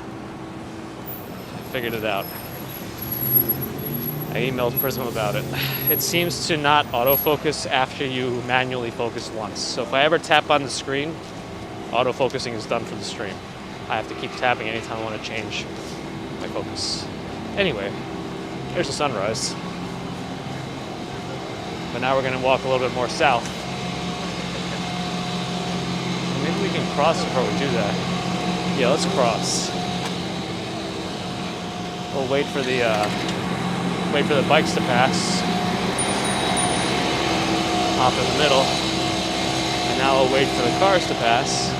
figured it out. I emailed Prism about it. It seems to not autofocus after you manually focus once. So if I ever tap on the screen, autofocusing is done for the stream. I have to keep tapping anytime I want to change my focus. Anyway, here's the sunrise. But now we're going to walk a little bit more south. Maybe we can cross before we do that. Yeah, let's cross. We'll wait for the bikes to pass. Hop in the middle. And now we'll wait for the cars to pass.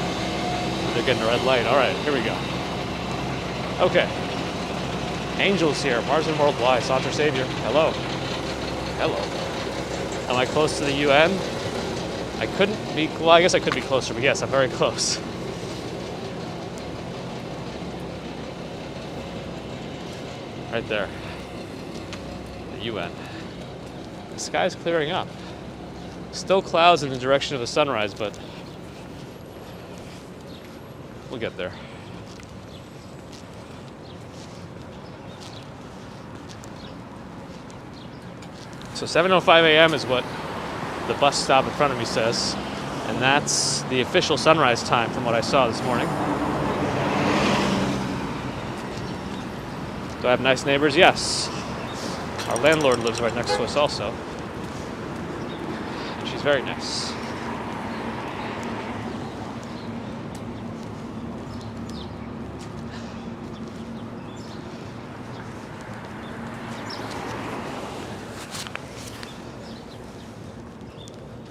They're getting a red light. All right, here we go. Okay. Angels here, Martian Worldwide, Saunter Savior. Hello. Hello. Am I close to the UN? I couldn't be, well, I guess I could be closer, but yes, I'm very close. Right there. The UN. The sky's clearing up. Still clouds in the direction of the sunrise, but we'll get there. So 7:05 a.m. is what the bus stop in front of me says, and that's the official sunrise time from what I saw this morning. Do I have nice neighbors? Yes. Our landlord lives right next to us also. She's very nice.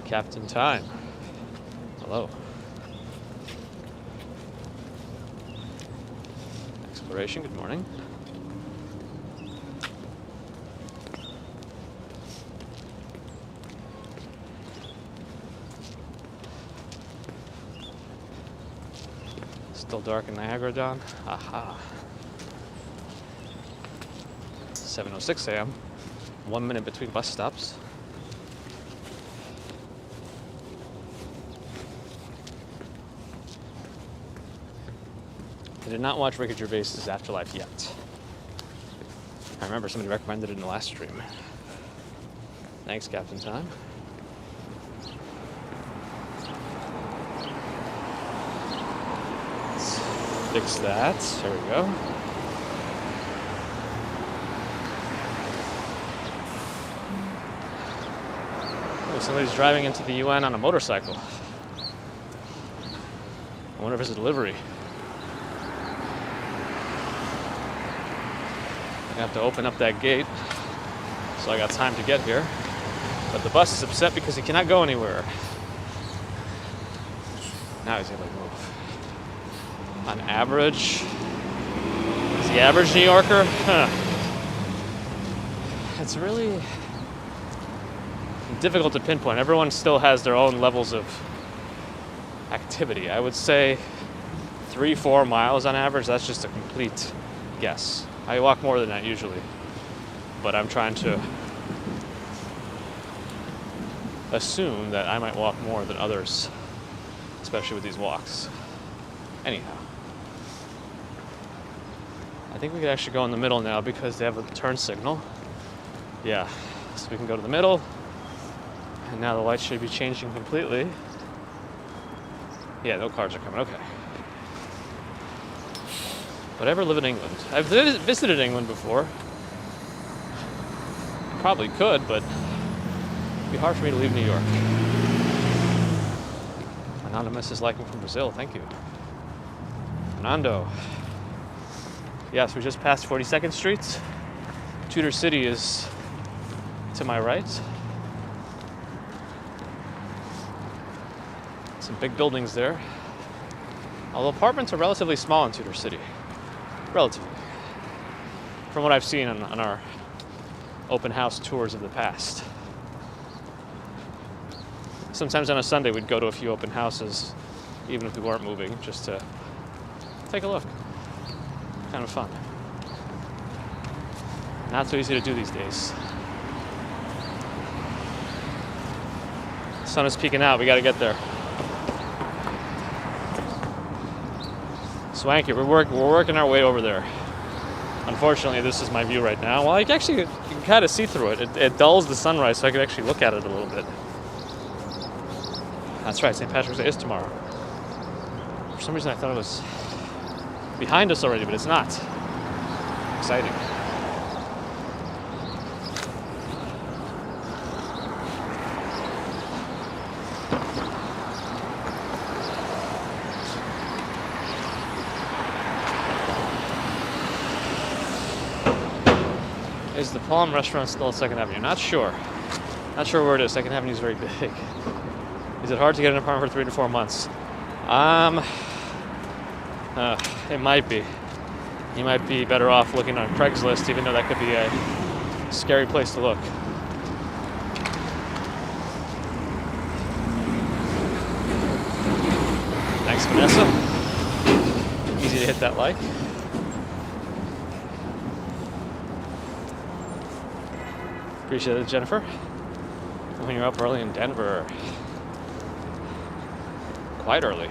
Captain Time. Hello. Exploration, good morning. Still dark in Niagara, Don? Aha. 7:06 a.m. 1 minute between bus stops. I did not watch Ricky Gervais's Afterlife yet. I remember somebody recommended it in the last stream. Thanks, Captain Time. Let's fix that. There we go. Oh, somebody's driving into the UN on a motorcycle. I wonder if it's a delivery. I have to open up that gate, so I got time to get here. But the bus is upset because he cannot go anywhere. Now he's able to move. On average, is the average New Yorker? Huh. It's really difficult to pinpoint. Everyone still has their own levels of activity. I would say 3-4 miles on average. That's just a complete guess. I walk more than that usually, but I'm trying to assume that I might walk more than others, especially with these walks. Anyhow, I think we could actually go in the middle now because they have a turn signal. Yeah, so we can go to the middle, and now the lights should be changing completely. Yeah, no cars are coming, okay. But I ever live in England? I've visited England before. Probably could, but it'd be hard for me to leave New York. Anonymous is liking from Brazil, thank you. Fernando. Yes, we just passed 42nd Street. Tudor City is to my right. Some big buildings there. Although apartments are relatively small in Tudor City. Relatively. From what I've seen on our open house tours of the past. Sometimes on a Sunday we'd go to a few open houses, even if we weren't moving, just to take a look. Kind of fun. Not so easy to do these days. The sun is peeking out, we gotta get there. Swanky, we're working our way over there. Unfortunately, this is my view right now. Well, you can kind of see through it. It dulls the sunrise, so I can actually look at it a little bit. That's right, St. Patrick's Day is tomorrow. For some reason, I thought it was behind us already, but it's not. Exciting. Is the Palm restaurant still at 2nd Avenue? Not sure. Not sure where it is. 2nd Avenue is very big. Is it hard to get an apartment for 3 to 4 months? It might be. You might be better off looking on Craigslist, even though that could be a scary place to look. Thanks, Vanessa. Easy to hit that like. Appreciate it, Jennifer. When you're up early in Denver. Quite early.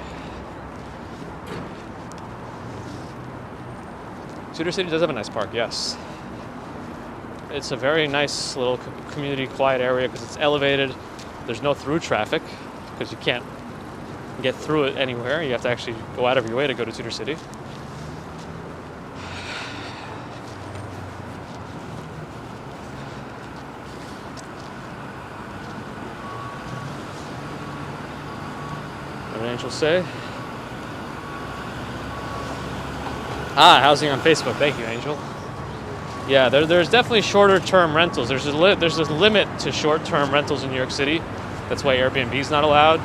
Tudor City does have a nice park, yes. It's a very nice little community, quiet area because it's elevated. There's no through traffic because you can't get through it anywhere. You have to actually go out of your way to go to Tudor City. What did Angel say? Housing on Facebook. Thank you, Angel. Yeah, there's definitely shorter-term rentals. There's a limit to short-term rentals in New York City. That's why Airbnb is not allowed.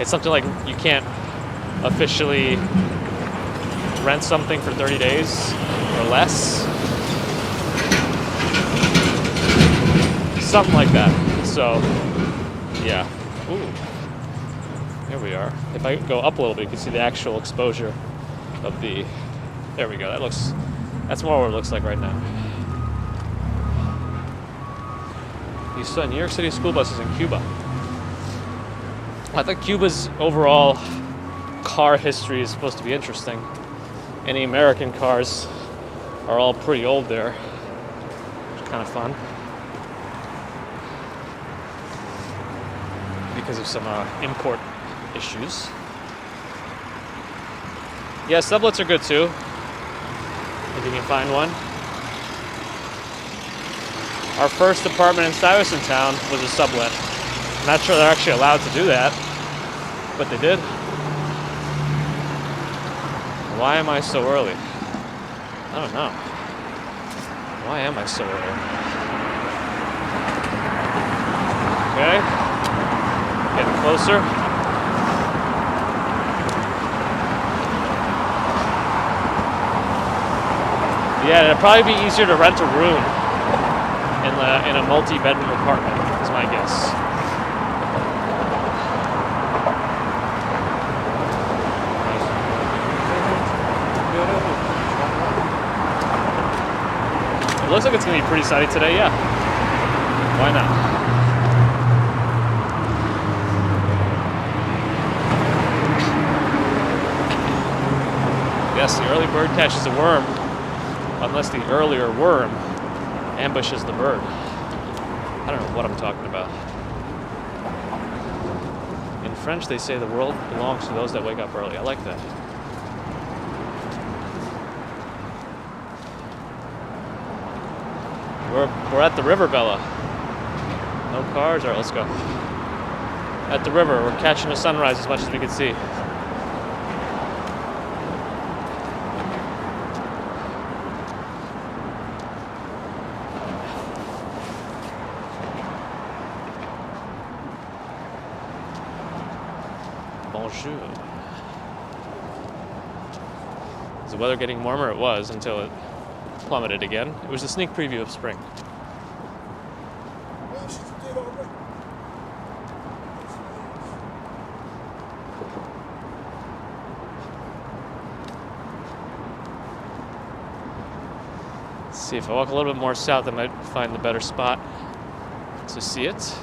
It's something like you can't officially rent something for 30 days or less. Something like that. So, yeah. Ooh. Here we are. If I go up a little bit, you can see the actual exposure of the... There we go. That's more what it looks like right now. You saw New York City school buses in Cuba. I think Cuba's overall car history is supposed to be interesting. Any American cars are all pretty old there, which is kind of fun. Because of some import issues. Yeah, sublets are good too. If you can find one. Our first apartment in Stuyvesant Town was a sublet. I'm not sure they're actually allowed to do that, but they did. Why am I so early? I don't know. Why am I so early? Okay. Getting closer. Yeah, it'd probably be easier to rent a room in a multi-bedroom apartment, is my guess. It looks like it's going to be pretty sunny today, yeah. Why not? Yes, the early bird catches a worm, unless the earlier worm ambushes the bird. I don't know what I'm talking about. In French, they say the world belongs to those that wake up early. I like that. We're at the river, Bella. No cars? All right, let's go. At the river, we're catching the sunrise as much as we can see. Bonjour. Is the weather getting warmer? It was until it plummeted again. It was a sneak preview of spring. Let's see, if I walk a little bit more south, I might find the better spot to see it.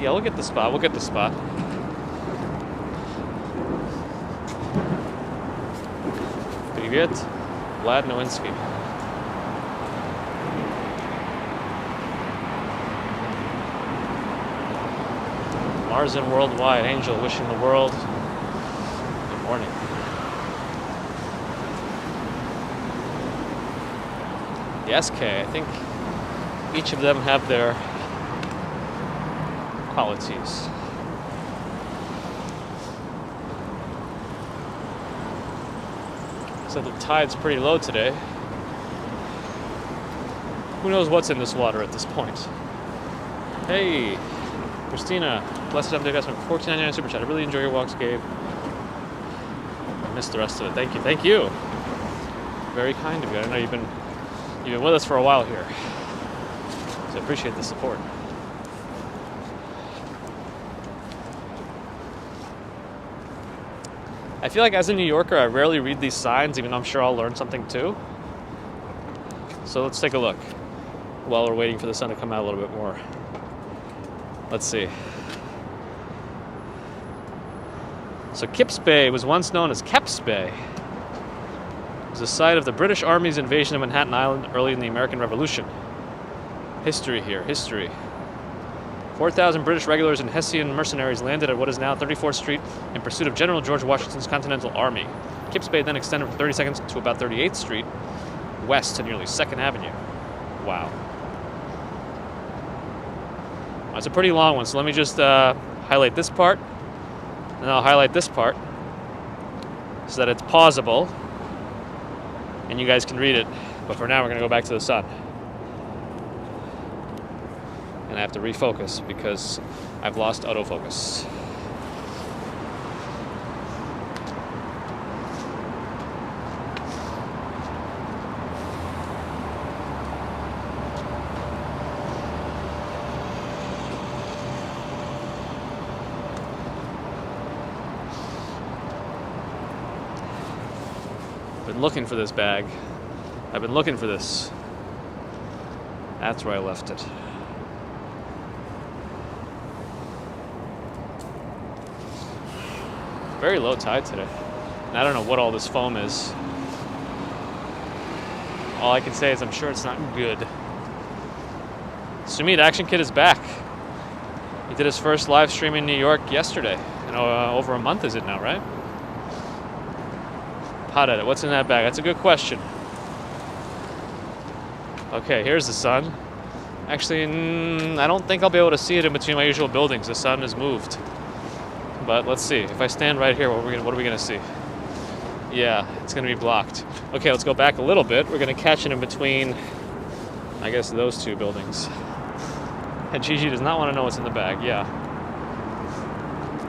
Yeah, we'll get the spot. We'll get the spot. Привет, Vlad Nowinski. Marzen Worldwide, Angel wishing the world good morning. The SK, I think each of them have their qualities. So the tide's pretty low today. Who knows what's in this water at this point? Hey, Christina, blessed time to investment, $14.99 super chat. I really enjoy your walks, Gabe. I missed the rest of it. Thank you, thank you. Very kind of you. I know you've been with us for a while here, so I appreciate the support. I feel like as a New Yorker, I rarely read these signs, even though I'm sure I'll learn something too. So let's take a look while we're waiting for the sun to come out a little bit more. Let's see. So Kips Bay was once known as Keps Bay. It was the site of the British Army's invasion of Manhattan Island early in the American Revolution. History here, history. 4,000 British regulars and Hessian mercenaries landed at what is now 34th Street in pursuit of General George Washington's Continental Army. Kips Bay then extended from 32nd to about 38th Street, west to nearly 2nd Avenue. Wow. It's a pretty long one, so let me just highlight this part, and I'll highlight this part so that it's pausable, and you guys can read it. But for now, we're going to go back to the sun. And I have to refocus because I've lost autofocus. I've been looking for this bag. I've been looking for this. That's where I left it. Very low tide today. And I don't know what all this foam is. All I can say is I'm sure it's not good. Sumit Action Kid is back. He did his first live stream in New York yesterday. Over a month is it now, right? Hot at it. What's in that bag? That's a good question. Okay, here's the sun. Actually, I don't think I'll be able to see it in between my usual buildings. The sun has moved. But let's see. If I stand right here, what are we going to see? Yeah, it's going to be blocked. Okay, let's go back a little bit. We're going to catch it in between, I guess, those two buildings. And Gigi does not want to know what's in the bag. Yeah.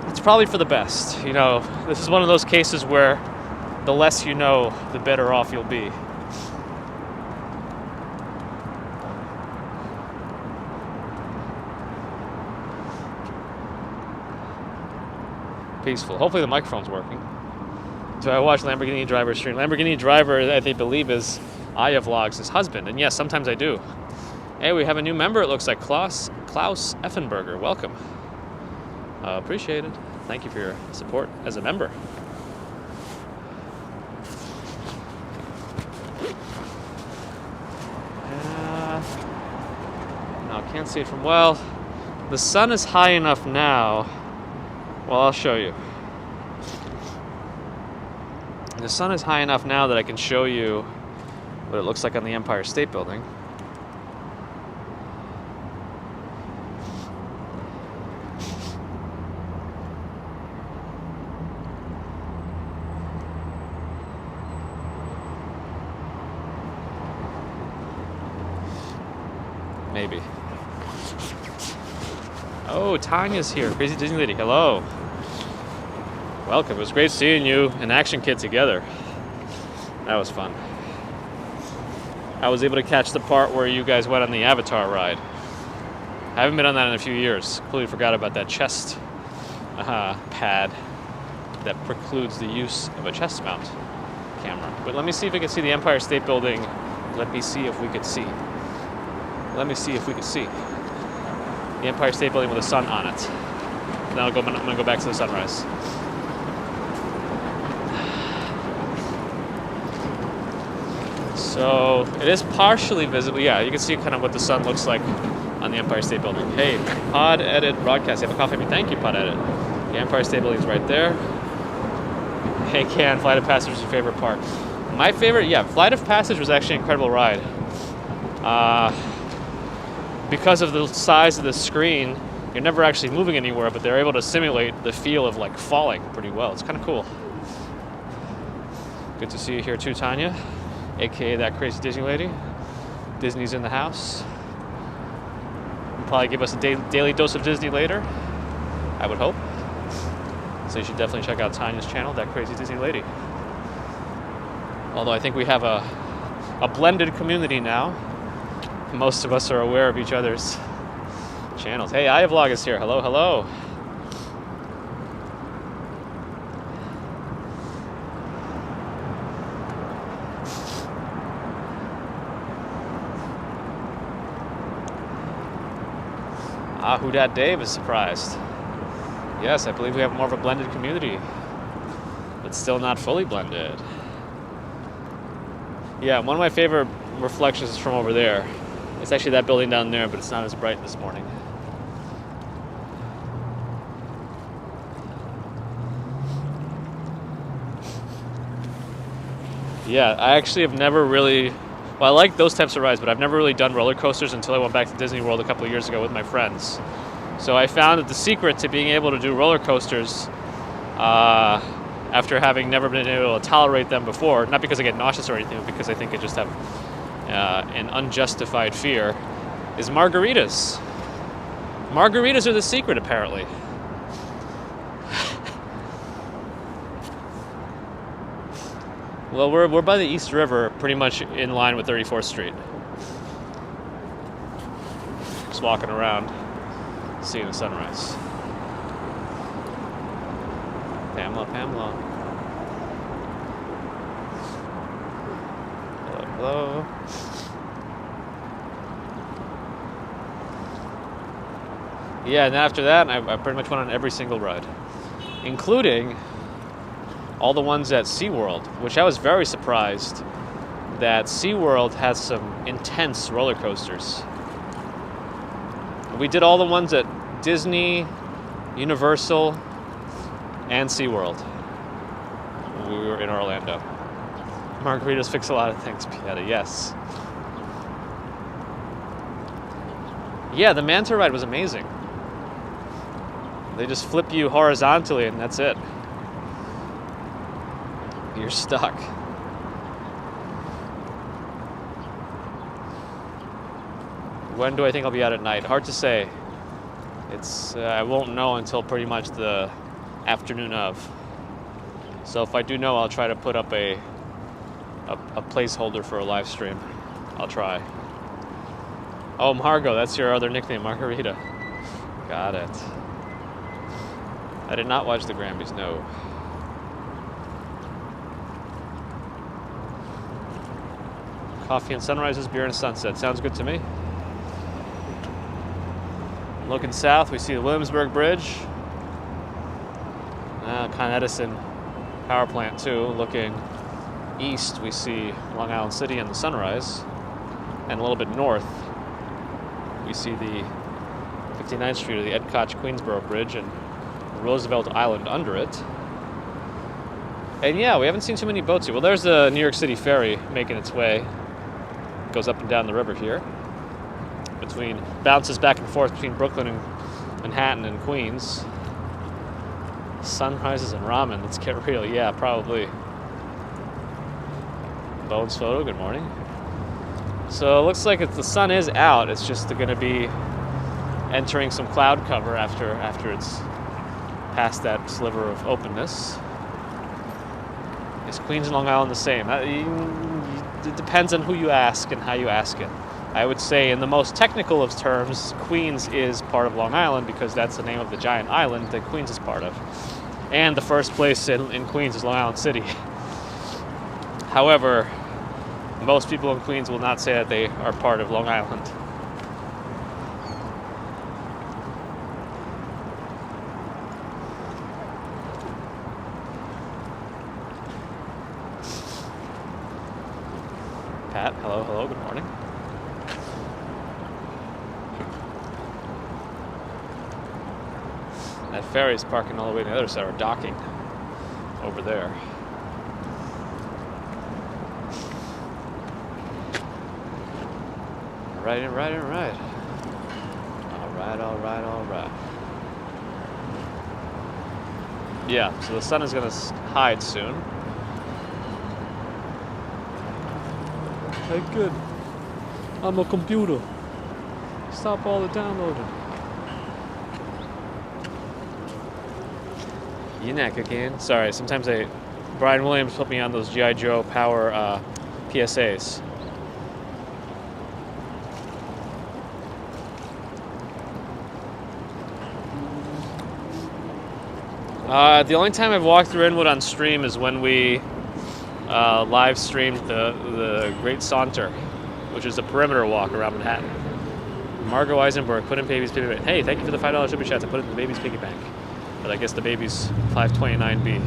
It's probably for the best. You know, this is one of those cases where the less you know, the better off you'll be. peaceful. Hopefully the microphone's working. So I watch Lamborghini Driver stream. Lamborghini Driver, I believe, is Aya Vlogs' husband. And yes, sometimes I do. Hey, we have a new member, it looks like. Klaus Effenberger. Welcome. Appreciate it. Thank you for your support as a member. No, can't see it from... Well, the sun is high enough now. Well, I'll show you. The sun is high enough now that I can show you what it looks like on the Empire State Building. Maybe. Oh, Tanya's here. Crazy Disney Lady. Hello. Welcome. It was great seeing you and Action Kid together. That was fun. I was able to catch the part where you guys went on the Avatar ride. I haven't been on that in a few years. Completely forgot about that chest pad that precludes the use of a chest mount camera. But let me see if we can see the Empire State Building. Let me see if we could see. Let me see if we could see the Empire State Building with the sun on it. Then I'm going to go back to the sunrise. So it is partially visible. Yeah, you can see kind of what the sun looks like on the Empire State Building. Hey, Pod Edit Broadcast. You have a coffee? Thank you, Pod Edit. The Empire State Building is right there. Hey, Can, Flight of Passage is your favorite part? My favorite, yeah, Flight of Passage was actually an incredible ride. Because of the size of the screen, you're never actually moving anywhere, but they're able to simulate the feel of like falling pretty well. It's kind of cool. Good to see you here too, Tanya, aka that crazy Disney lady. Disney's in the house. You'll probably give us a daily dose of Disney later, I would hope. So you should definitely check out Tanya's channel, that crazy Disney lady. Although I think we have a blended community now. Most of us are aware of each other's channels. Hey, iVlog is here. Hello, hello. Who Dat Dave is surprised. Yes, I believe we have more of a blended community, but still not fully blended. Yeah, one of my favorite reflections is from over there. It's actually that building down there, but it's not as bright this morning. Yeah, I actually have never really... Well, I like those types of rides, but I've never really done roller coasters until I went back to Disney World a couple of years ago with my friends. So I found that the secret to being able to do roller coasters, after having never been able to tolerate them before, not because I get nauseous or anything, but because I think I just have an unjustified fear, is margaritas. Margaritas are the secret, apparently. Well, we're by the East River, pretty much in line with 34th Street. Just walking around, seeing the sunrise. Pamela. Hello. Yeah, and after that, I pretty much went on every single ride, including all the ones at SeaWorld, which I was very surprised that SeaWorld has some intense roller coasters. We did all the ones at Disney, Universal, and SeaWorld when we were in Orlando. Margaritas fix a lot of things, Pieta, yes. Yeah, the Manta ride was amazing. They just flip you horizontally and that's it. You're stuck. When do I think I'll be out at night? Hard to say. It's I won't know until pretty much the afternoon of. So if I do know, I'll try to put up a placeholder for a live stream. I'll try. Oh, Margot, that's your other nickname, Margarita. Got it. I did not watch the Grammys, no. Coffee and sunrises, beer and sunset. Sounds good to me. Looking south, we see the Williamsburg Bridge. Con Edison power plant too. Looking east, we see Long Island City and the sunrise. And a little bit north, we see the 59th Street or the Ed Koch Queensboro Bridge and Roosevelt Island under it. And yeah, we haven't seen too many boats here. Well, there's the New York City ferry making its way. Goes up and down the river here. Bounces back and forth between Brooklyn and Manhattan and Queens. Sunrises and ramen, let's get real. Yeah, probably. Bones photo, good morning. So it looks like the sun is out. It's just going to be entering some cloud cover after it's past that sliver of openness. Is Queens and Long Island the same? It depends on who you ask and how you ask it. I would say in the most technical of terms, Queens is part of Long Island because that's the name of the giant island that Queens is part of. And the first place in Queens is Long Island City. However, most people in Queens will not say that they are part of Long Island. Pat, hello, good morning. That ferry's parking all the way to the other side, or docking over there. Right. All right. Yeah, so the sun is going to hide soon. Hey, good. I'm a computer. Stop all the downloading. Yinak again. Sorry, sometimes Brian Williams put me on those G.I. Joe Power PSAs. The only time I've walked through Inwood on stream is when we live streamed the Great Saunter, which is a perimeter walk around Manhattan. Margot Eisenberg, put in baby's piggy bank. Hey, thank you for the $5 super chat to put it in the baby's piggy bank. But I guess the baby's 529B.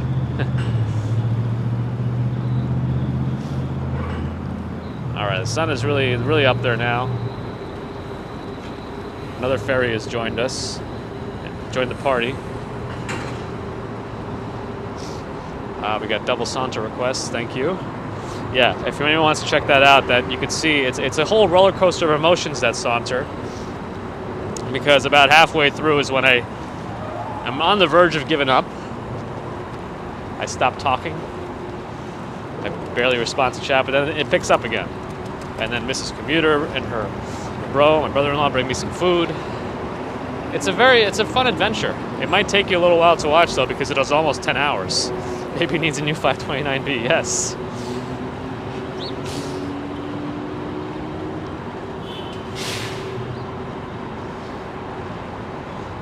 All right, the sun is really up there now. Another ferry has joined us, joined the party. We got double saunter requests, thank you. Yeah, if anyone wants to check that out, that you can see it's a whole roller coaster of emotions, that saunter. Because about halfway through is when I'm on the verge of giving up. I stop talking. I barely respond to chat, but then it picks up again. And then Mrs. Commuter and her bro, my brother-in-law, bring me some food. It's a fun adventure. It might take you a little while to watch though, because it was almost 10 hours. Maybe it needs a new 529B, yes.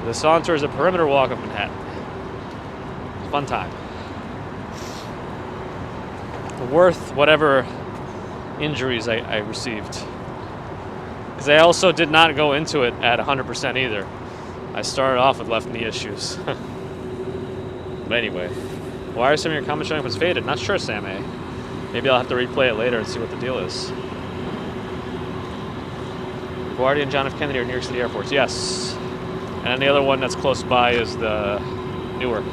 The saunter is a perimeter walk of Manhattan. Fun time. Worth whatever injuries I received. Because I also did not go into it at 100% either. I started off with left knee issues. But anyway, why are some of your comments showing up as faded? Not sure, Sam A. Maybe I'll have to replay it later and see what the deal is. LaGuardia and John F. Kennedy are New York City airports. Yes. And then the other one that's close by is the Newark.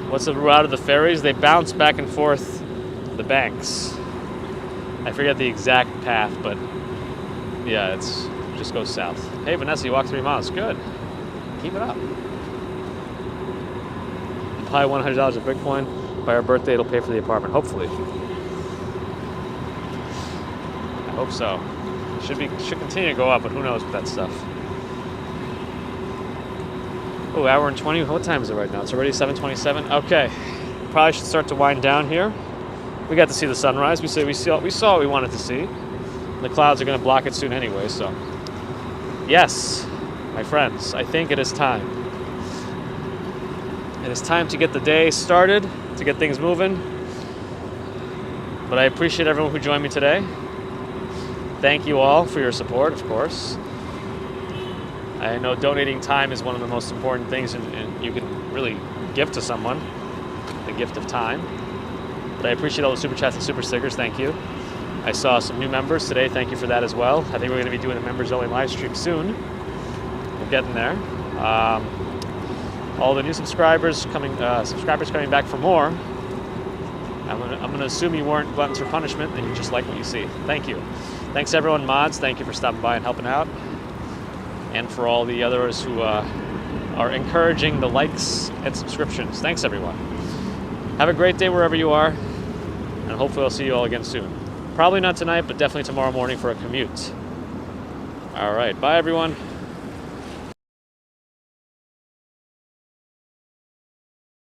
What's the route of the ferries? They bounce back and forth the banks. I forget the exact path, but yeah, it just goes south. Hey, Vanessa, you walked 3 miles. Good. Keep it up. Apply $100 of Bitcoin. By our birthday, it'll pay for the apartment. Hopefully. I hope so. Should continue to go up, but who knows with that stuff. Oh, hour and 20. What time is it right now? It's already 7:27. Okay. Probably should start to wind down here. We got to see the sunrise. We saw what we wanted to see. The clouds are going to block it soon anyway, so. Yes, my friends, I think it is time. It is time to get the day started, to get things moving. But I appreciate everyone who joined me today. Thank you all for your support, of course. I know donating time is one of the most important things, and you can really give to someone, the gift of time. But I appreciate all the super chats and super stickers. Thank you. I saw some new members today. Thank you for that as well. I think we're going to be doing a members-only live stream soon. We're getting there. All the new subscribers coming back for more. I'm going to assume you weren't gluttons for punishment and you just like what you see. Thank you. Thanks everyone, mods. Thank you for stopping by and helping out. And for all the others who are encouraging the likes and subscriptions. Thanks everyone. Have a great day wherever you are. And hopefully I'll see you all again soon. Probably not tonight, but definitely tomorrow morning for a commute. All right. Bye, everyone.